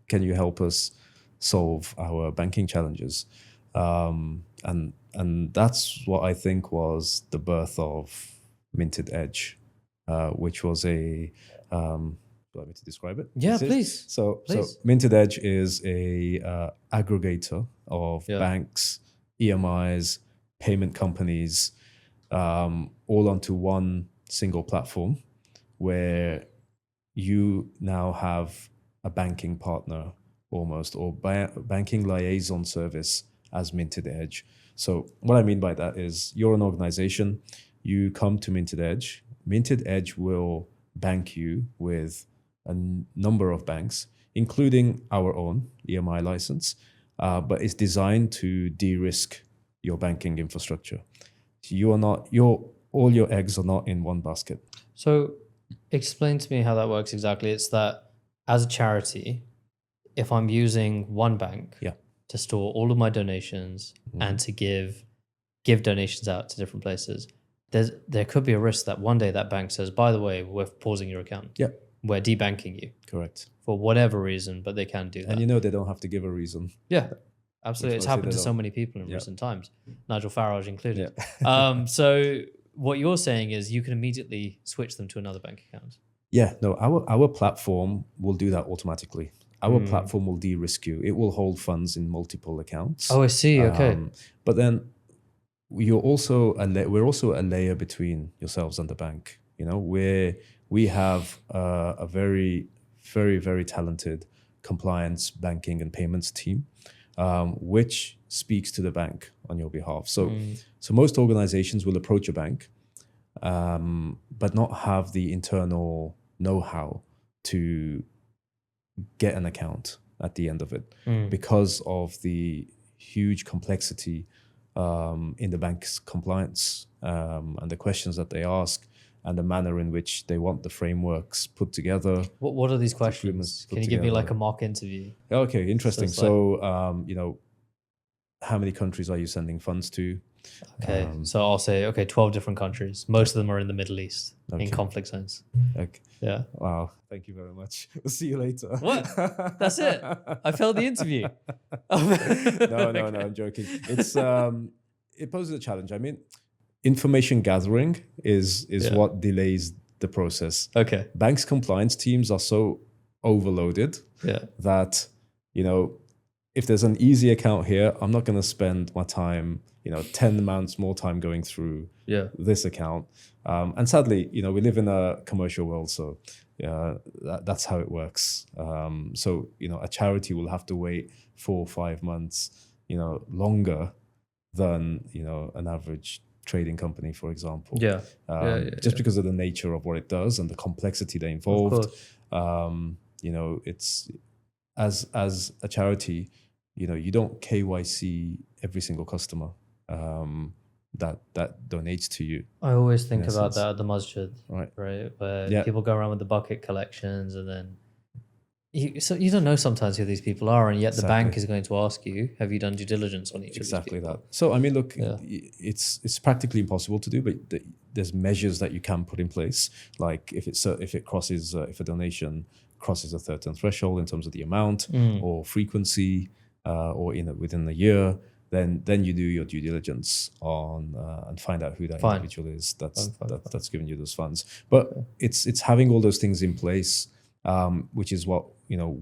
can you help us solve our banking challenges? And that's what I think was the birth of Minted Edge, which was a. Do you want me to describe it? Yeah, This is- please. So Please. Minted Edge is a aggregator of banks, EMIs, payment companies, all onto one single platform, where you now have a banking partner almost, or banking liaison service as Minted Edge. So what I mean by that is you're an organization, you come to Minted Edge. Minted Edge will bank you with a number of banks, including our own EMI license, but it's designed to de-risk your banking infrastructure. All your eggs are not in one basket. So explain to me how that works exactly. It's that as a charity, if I'm using one bank to store all of my donations and to give donations out to different places, there could be a risk that one day that bank says, by the way, we're pausing your account. Yeah. We're debanking you. Correct. For whatever reason, but they can do that. And they don't have to give a reason. Yeah, absolutely. It's mostly happened they to so don't. many people in recent times, Nigel Farage included. Yeah. So what you're saying is you can immediately switch them to another bank account. Yeah, no, our platform will do that automatically. Our platform will de-risk you. It will hold funds in multiple accounts. Oh, I see. Okay. But then we're also a layer between yourselves and the bank. Where we have a very, very, very talented compliance, banking, and payments team, which speaks to the bank on your behalf. So most organizations will approach a bank, but not have the internal know-how to get an account at the end of it because of the huge complexity in the bank's compliance and the questions that they ask. and the manner in which they want the frameworks put together. What are these questions? agreements put Can you give me together. like a mock interview? Okay, interesting. it's So, how many countries are you sending funds to? Okay, so I'll say, 12 different countries. Most of them are in the Middle East, in Okay. conflict zones. Okay. Yeah. Wow. Thank you very much. We'll see you later. What? That's it? I failed the interview. No, I'm joking. It's it poses a challenge. I mean, information gathering is Yeah. what delays the process. Okay. Banks' compliance teams are so overloaded Yeah. that, if there's an easy account here, I'm not going to spend my time, 10 months more time going through Yeah. this account. And sadly, we live in a commercial world, so that's how it works. So, a charity will have to wait 4 or 5 months, longer than, an average trading company, for example. Yeah. Just because of the nature of what it does and the complexity they Of involved. course. It's as a charity, you don't KYC every single customer that donates to you. I always think In about essence. that at the masjid, Right. Where Yeah. people go around with the bucket collections, and then you don't know sometimes who these people are, and yet the bank Exactly. is going to ask you, have you done due diligence on each Exactly of these that. people? So I mean, look, Yeah. it's practically impossible to do, but there's measures that you can put in place. Like if it crosses if a donation crosses a certain threshold in terms of the amount or frequency, or within a year, then you do your due diligence on and find out who that Fine. individual is Fine. that's giving you those funds. But it's having all those things in place, which is what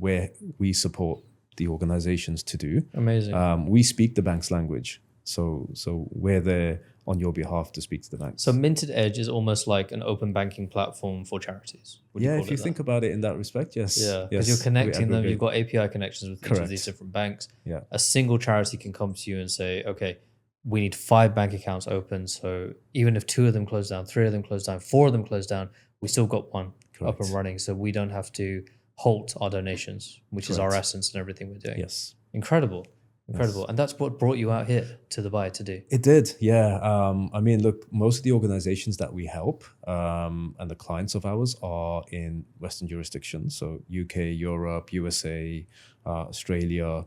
where we support the organizations to do. Amazing. We speak the bank's language, so we're there on your behalf to speak to the banks. So Minted Edge is almost like an open banking platform for charities. Would yeah, call if you it think about it in that respect, yes. Yeah, because yes, you're we connecting them. aggregate. You've got API connections with each of these Correct. different banks. Yeah. A single charity can come to you and say, okay, we need 5 bank accounts open. So even if 2 of them close down, 3 of them close down, 4 of them close down, we still got 1 up and running. So we don't have to halt our donations, which is our Correct. essence and everything we're doing. Yes. Incredible. And that's what brought you out here to Dubai to do. It did, yeah. I mean, look, most of the organizations that we help and the clients of ours are in Western jurisdictions, so UK, Europe, USA, Australia.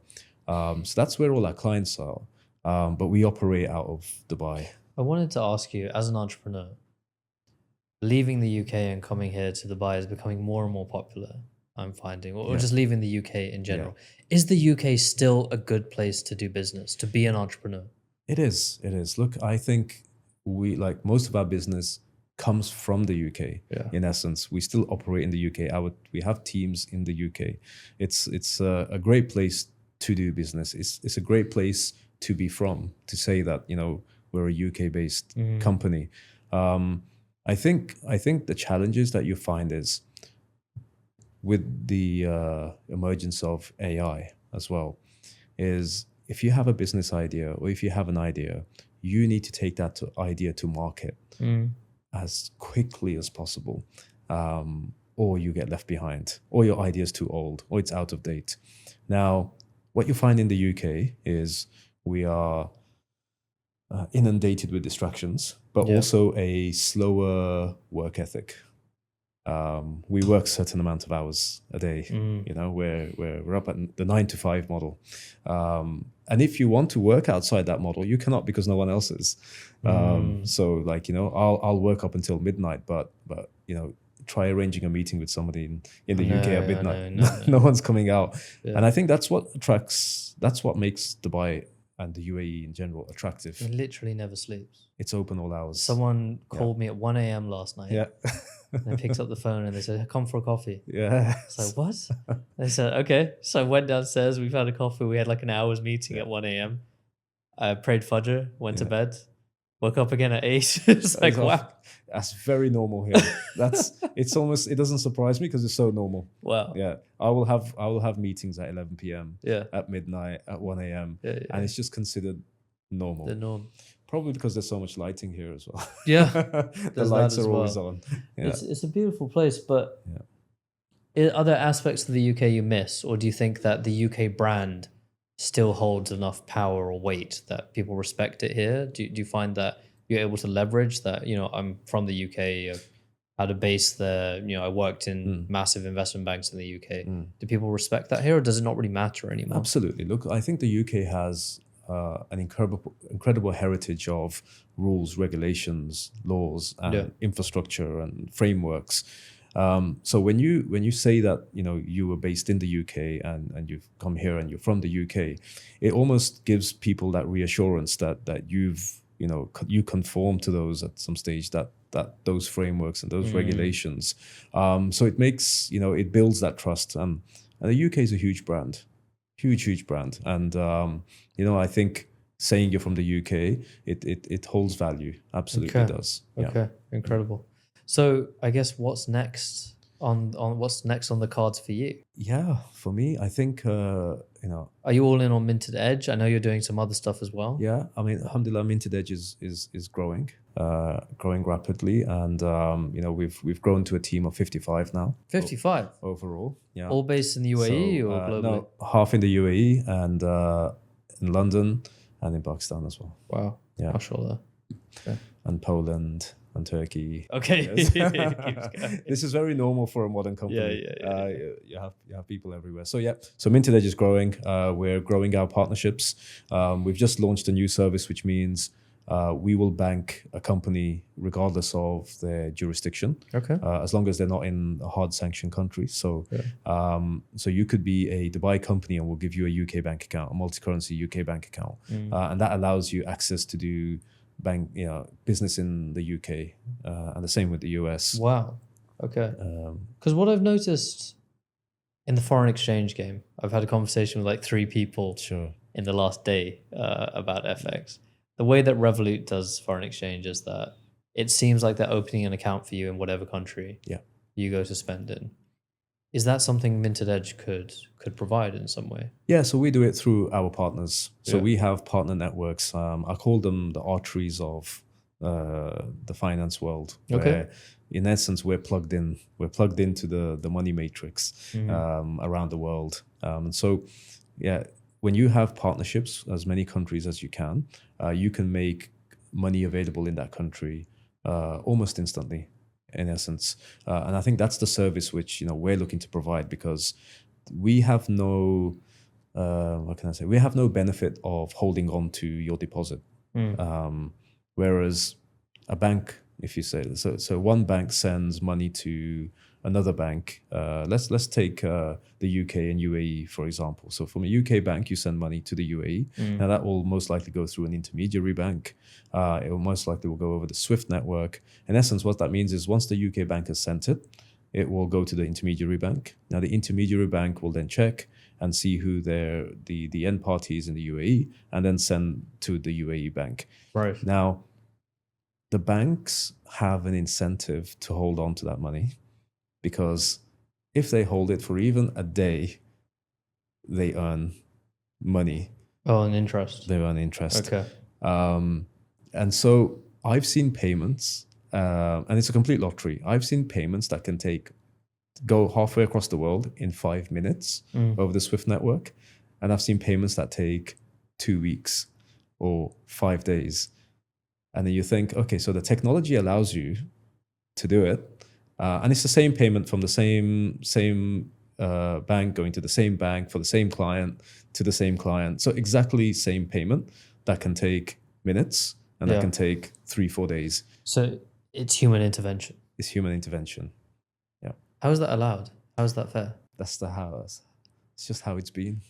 So that's where all our clients are. But we operate out of Dubai. I wanted to ask you, as an entrepreneur, leaving the UK and coming here to Dubai is becoming more and more popular, I'm finding, or just leaving the UK in general. Is the UK still a good place to do business, to be an entrepreneur? It is. Look, I think we, like most of our business, comes from the UK. Yeah. In essence, we still operate in the UK. We have teams in the UK. It's a great place to do business. It's a great place to be from. To say that we're a UK based company. I think the challenges that you find is with the emergence of AI as well, is if you have a business idea or if you have an idea, you need to take that idea to market as quickly as possible, or you get left behind, or your idea is too old, or it's out of date. Now, what you find in the UK is we are inundated with distractions, but also a slower work ethic. We work a certain amount of hours a day. We're up at the 9 to 5 model, and if you want to work outside that model, you cannot, because no one else is. So I'll work up until midnight, but try arranging a meeting with somebody in the UK at midnight. No one's coming out. And I think that's what makes Dubai and the UAE in general attractive. It literally never sleeps. It's open all hours. Someone called me at 1 a.m. last night. Yeah. And picked up the phone and they said, come for a coffee. Yeah. It's like, what? They said, okay. So I went downstairs, we've had a coffee, we had like an hour's meeting at 1 a.m. I prayed Fajr, went to bed, woke up again at 8. It's like, wow. That's very normal here. It doesn't surprise me because it's so normal. Wow. Yeah. I will have meetings at 11 p.m. Yeah. At midnight, at 1 a.m. And it's just considered normal. The norm. Probably because there's so much lighting here as well. Yeah. The lights are always on. Yeah. It's a beautiful place, but are there aspects of the UK you miss, or do you think that the UK brand still holds enough power or weight that people respect it here? Do you find that you're able to leverage that, I'm from the UK, how to base their, I worked in massive investment banks in the UK. Do people respect that here, or does it not really matter anymore? Absolutely. Look, I think the UK has an incredible heritage of rules, regulations, laws, and infrastructure and frameworks. So when you say that you were based in the UK and you've come here and you're from the UK, it almost gives people that reassurance that you conform to those at some stage, that those frameworks and those regulations. So it makes it builds that trust, and the UK is a huge brand, huge brand, and I think saying you're from the UK, it holds value, absolutely does. Okay, incredible. So I guess what's next on the cards for you? Yeah, for me, I think Are you all in on Minted Edge? I know you're doing some other stuff as well. Yeah, I mean, alhamdulillah, Minted Edge is growing rapidly, and we've grown to a team of 55 now. 55 overall. Yeah, all based in the UAE or globally? No, half in the UAE and in London and in Pakistan as well. Wow. Yeah, mashallah. Okay. And Poland and Turkey. Okay. Yes. This is very normal for a modern company. Yeah. You have people everywhere. So Minted Edge is growing. We're growing our partnerships. We've just launched a new service, which means we will bank a company regardless of their jurisdiction. Okay. As long as they're not in a hard sanction country. So so you could be a Dubai company and we'll give you a UK bank account, a multi-currency UK bank account, and that allows you access to do business in the UK, and the same with the US. Wow. Okay. Because what I've noticed in the foreign exchange game, I've had a conversation with like 3 people in the last day about FX. The way that Revolut does foreign exchange is that it seems like they're opening an account for you in whatever country you go to spend in. Is that something Minted Edge could provide in some way? Yeah, so we do it through our partners. So we have partner networks. I call them the arteries of the finance world. Where in essence, we're plugged in. We're plugged into the money matrix around the world. So when you have partnerships, as many countries as you can make money available in that country almost instantly, in essence. And I think that's the service which we're looking to provide, because we have no we have no benefit of holding on to your deposit. Whereas a bank, if you say so one bank sends money to another bank. Let's take the UK and UAE, for example. So from a UK bank, you send money to the UAE. Now that will most likely go through an intermediary bank. It will most likely will go over the SWIFT network. In essence, what that means is once the UK bank has sent it, it will go to the intermediary bank. Now the intermediary bank will then check and see who the end party is in the UAE, and then send to the UAE bank. Right. Now, the banks have an incentive to hold on to that money, because if they hold it for even a day, they earn money. Oh, an interest. They earn interest. Okay. And so I've seen payments, and it's a complete lottery. I've seen payments that can go halfway across the world in 5 minutes over the SWIFT network. And I've seen payments that take 2 weeks or 5 days. And then you think, okay, so the technology allows you to do it. And it's the same payment from the same bank going to the same bank for the same client to the same client. So exactly same payment that can take minutes and that can take 3-4 days. So it's human intervention. It's human intervention. Yeah. How is that allowed? How is that fair? That's it's just how it's been.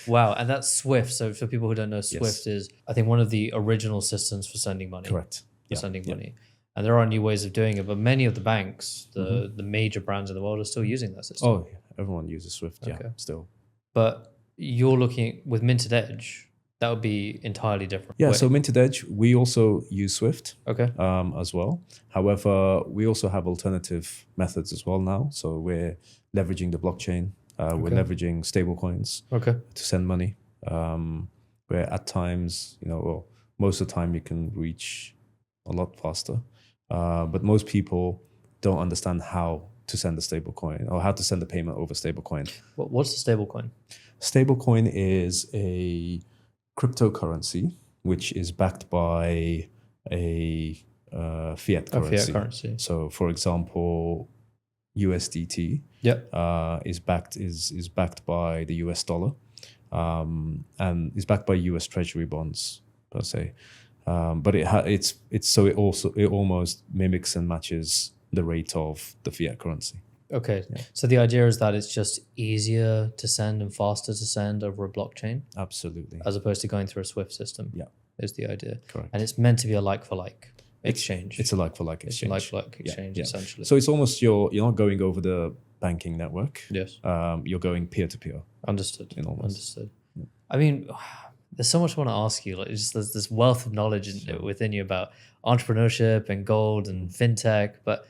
Wow. And that's SWIFT. So for people who don't know, SWIFT is, I think, one of the original systems for sending money. Correct. For sending money. And there are new ways of doing it, but many of the banks, the major brands in the world, are still using that system. Oh, yeah. Everyone uses SWIFT, still. But you're looking with Minted Edge, that would be entirely different. Yeah, so Minted Edge, we also use SWIFT as well. However, we also have alternative methods as well now. So we're leveraging the blockchain. We're leveraging stablecoins to send money. Where at times, most of the time you can reach a lot faster. But most people don't understand how to send a stablecoin or how to send a payment over stablecoin. What's a stablecoin? Stablecoin is a cryptocurrency which is backed by a fiat Oh, currency. fiat currency. So, for example, USDT Yep. is backed by the US dollar, and is backed by US Treasury bonds per se. But it almost mimics and matches the rate of the fiat currency. Okay. So the idea is that it's just easier to send and faster to send over a blockchain Absolutely. as opposed to going through a SWIFT system. Yeah. Is the idea. Correct. And it's meant to be a like for like exchange. It's a like-for-like exchange. It's a like for like exchange, essentially. So it's almost you're not going over the banking network. Yes. You're going peer-to-peer. Understood. Almost. Understood. Yeah. I mean, there's so much I want to ask you. Like, there's this wealth of knowledge within you about entrepreneurship and gold and fintech. But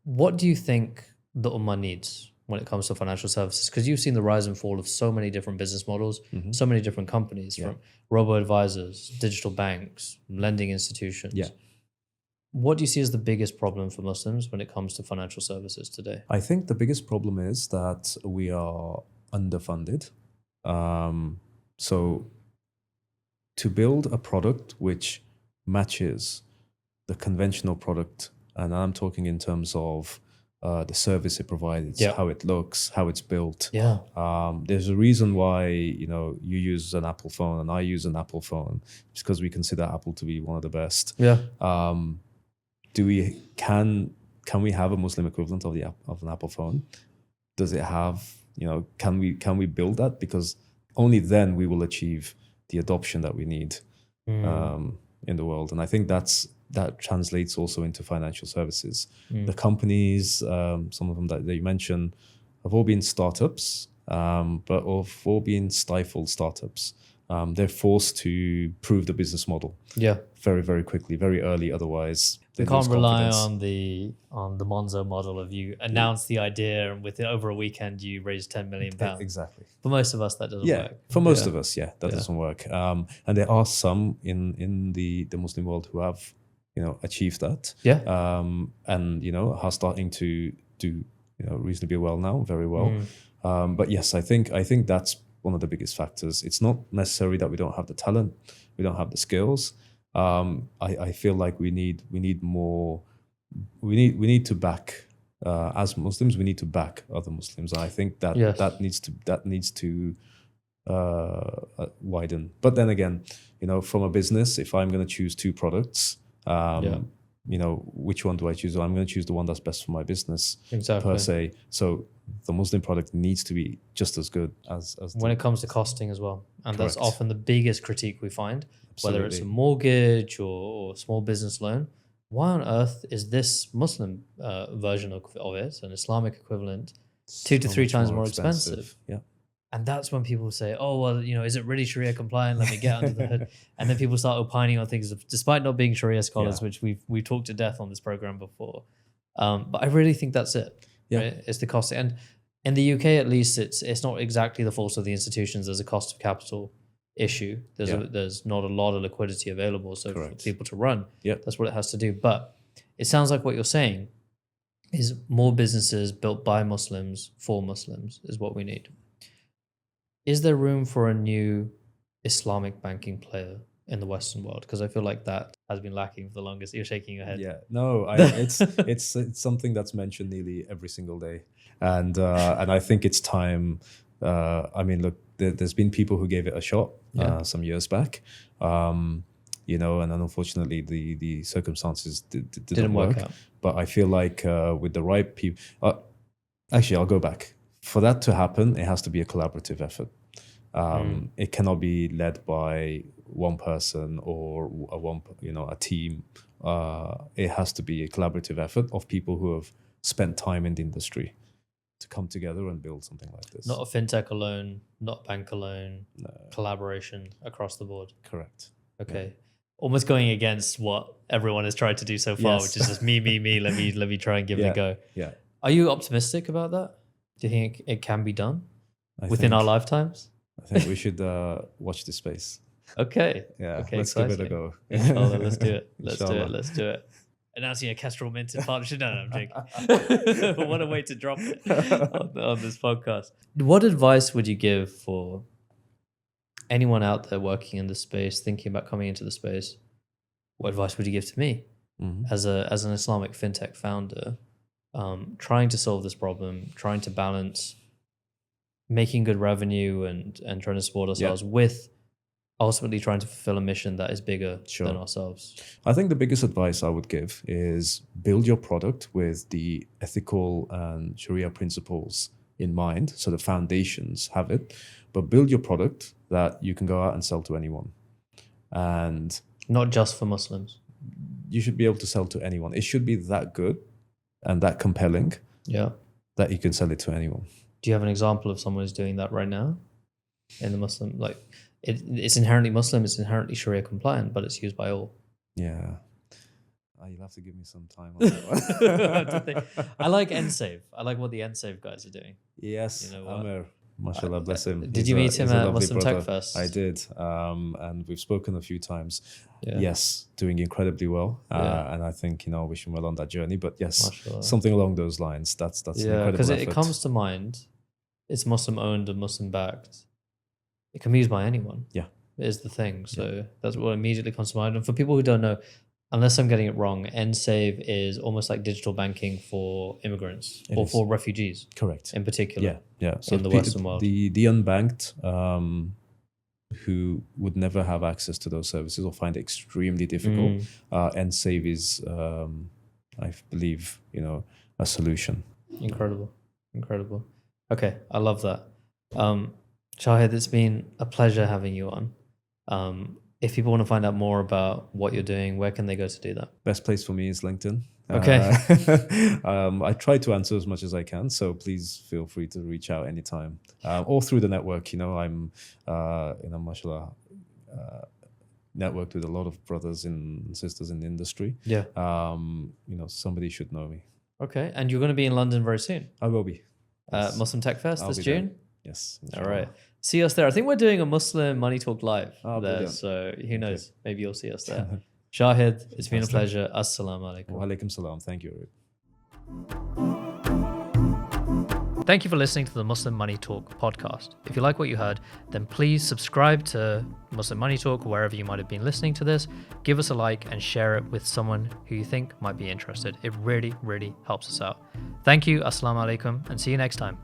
what do you think the Ummah needs when it comes to financial services? Because you've seen the rise and fall of so many different business models, so many different companies, from robo-advisors, digital banks, lending institutions. Yeah. What do you see as the biggest problem for Muslims when it comes to financial services today? I think the biggest problem is that we are underfunded. So to build a product which matches the conventional product, and I'm talking in terms of the service it provides, how it looks, how it's built. Yeah. There's a reason why you use an Apple phone and I use an Apple phone. It's because we consider Apple to be one of the best. Yeah. Can we have a Muslim equivalent of an Apple phone? Does it have can we build that? Because only then we will achieve the adoption that we need in the world. And I think that translates also into financial services. The companies, some of them that you mentioned, have all been startups, but have all been stifled startups. They're forced to prove the business model. Yeah. Very, very quickly, very early. Otherwise, we can't rely on the Monzo model of you announce the idea and within over a weekend you raise £10 million. Exactly. For most of us, that doesn't work. For most of us, that doesn't work. And there are some in the Muslim world who have achieved that. And are starting to do reasonably well now, very well. But yes, I think that's one of the biggest factors. It's not necessarily that we don't have the talent, we don't have the skills. I feel like we need more. We need to back as Muslims. We need to back other Muslims, and I think that needs to widen. But then again, from a business, if I'm going to choose two products, which one do I choose? I'm going to choose the one that's best for my business, per se. So the Muslim product needs to be just as good as when it comes to costing as well. And Correct. That's often the biggest critique we find, Absolutely. whether it's a mortgage or small business loan. Why on earth is this Muslim version of it, an Islamic equivalent, 2 to 3 times more expensive? Yeah. And that's when people say, oh, well, is it really Sharia compliant? Let me get under the hood. And then people start opining on things, despite not being Sharia scholars, which we've talked to death on this program before. But I really think that's it. Yeah. Right? It's the cost. And in the UK, at least, it's not exactly the fault of the institutions. There's a cost of capital issue. There's not a lot of liquidity available. So for people to run, that's what it has to do. But it sounds like what you're saying is more businesses built by Muslims for Muslims is what we need. Is there room for a new Islamic banking player in the Western world? Because I feel like that has been lacking for the longest. You're shaking your head. Yeah, no, it's something that's mentioned nearly every single day, and I think it's time. I mean, look, there's been people who gave it a shot some years back, and then unfortunately the circumstances didn't work out. But I feel like with the right people, actually, I'll go back. For that to happen, it has to be a collaborative effort. It cannot be led by one person or a team. It has to be a collaborative effort of people who have spent time in the industry to come together and build something like this. Not a fintech alone, not bank alone. No. Collaboration across the board. Correct. Okay. Yeah. Almost going against what everyone has tried to do so far, which is just me. Let me try and give it a go. Yeah. Are you optimistic about that? Do you think it can be done within our lifetimes? I think we should watch this space. Okay. Yeah. Okay, let's give it a go. Inshallah, let's do it. Let's do it. Announcing a Kestrl Minted partnership. No, I'm joking. What a way to drop it on this podcast. What advice would you give for anyone out there working in the space, thinking about coming into the space? What advice would you give to me? as an Islamic fintech founder, trying to solve this problem, trying to balance making good revenue and trying to support ourselves with ultimately trying to fulfill a mission that is bigger than ourselves. I think the biggest advice I would give is build your product with the ethical and Sharia principles in mind. So the foundations have it, but build your product that you can go out and sell to anyone. And not just for Muslims. You should be able to sell to anyone. It should be that good and that compelling that you can sell it to anyone. Do you have an example of someone who's doing that right now in the Muslim, like it's inherently Muslim, it's inherently Sharia compliant, but it's used by all? Yeah. You'll have to give me some time on that one. I like Ensave. I like what the Ensave guys are doing. Yes, you know Amir, mashallah, bless him. Did you meet him at Muslim Tech Fest? I did, and we've spoken a few times. Yes, doing incredibly well, and I think wish him well on that journey. But yes, something along those lines. That's because it comes to mind. It's Muslim owned and Muslim backed. It can be used by anyone. Yeah, is the thing. So that's what immediately comes to mind. And for people who don't know, unless I'm getting it wrong, Ensave is almost like digital banking for immigrants or for refugees. Correct. In particular. Yeah. So in the Western world. The unbanked who would never have access to those services or find it extremely difficult, Ensave is, I believe, a solution. Incredible. Okay, I love that. Shahid, it's been a pleasure having you on. If people want to find out more about what you're doing, where can they go to do that? Best place for me is LinkedIn. Okay. I try to answer as much as I can, so please feel free to reach out anytime. Or through the network, I'm, mashallah, networked with a lot of brothers and sisters in the industry. Yeah. Somebody should know me. Okay, and you're going to be in London very soon. I will be. Yes. Muslim Tech Fest this June? There. Yes. All right. See us there. I think we're doing a Muslim Money Talk live there. Brilliant. So who knows? Okay. Maybe you'll see us there. Shahid, it's been a pleasure. Assalamu alaikum. Wa alaikum salam. Thank you, Areeb. Thank you for listening to the Muslim Money Talk podcast. If you like what you heard, then please subscribe to Muslim Money Talk wherever you might have been listening to this. Give us a like and share it with someone who you think might be interested. It really, really helps us out. Thank you. Assalamu alaikum, and see you next time.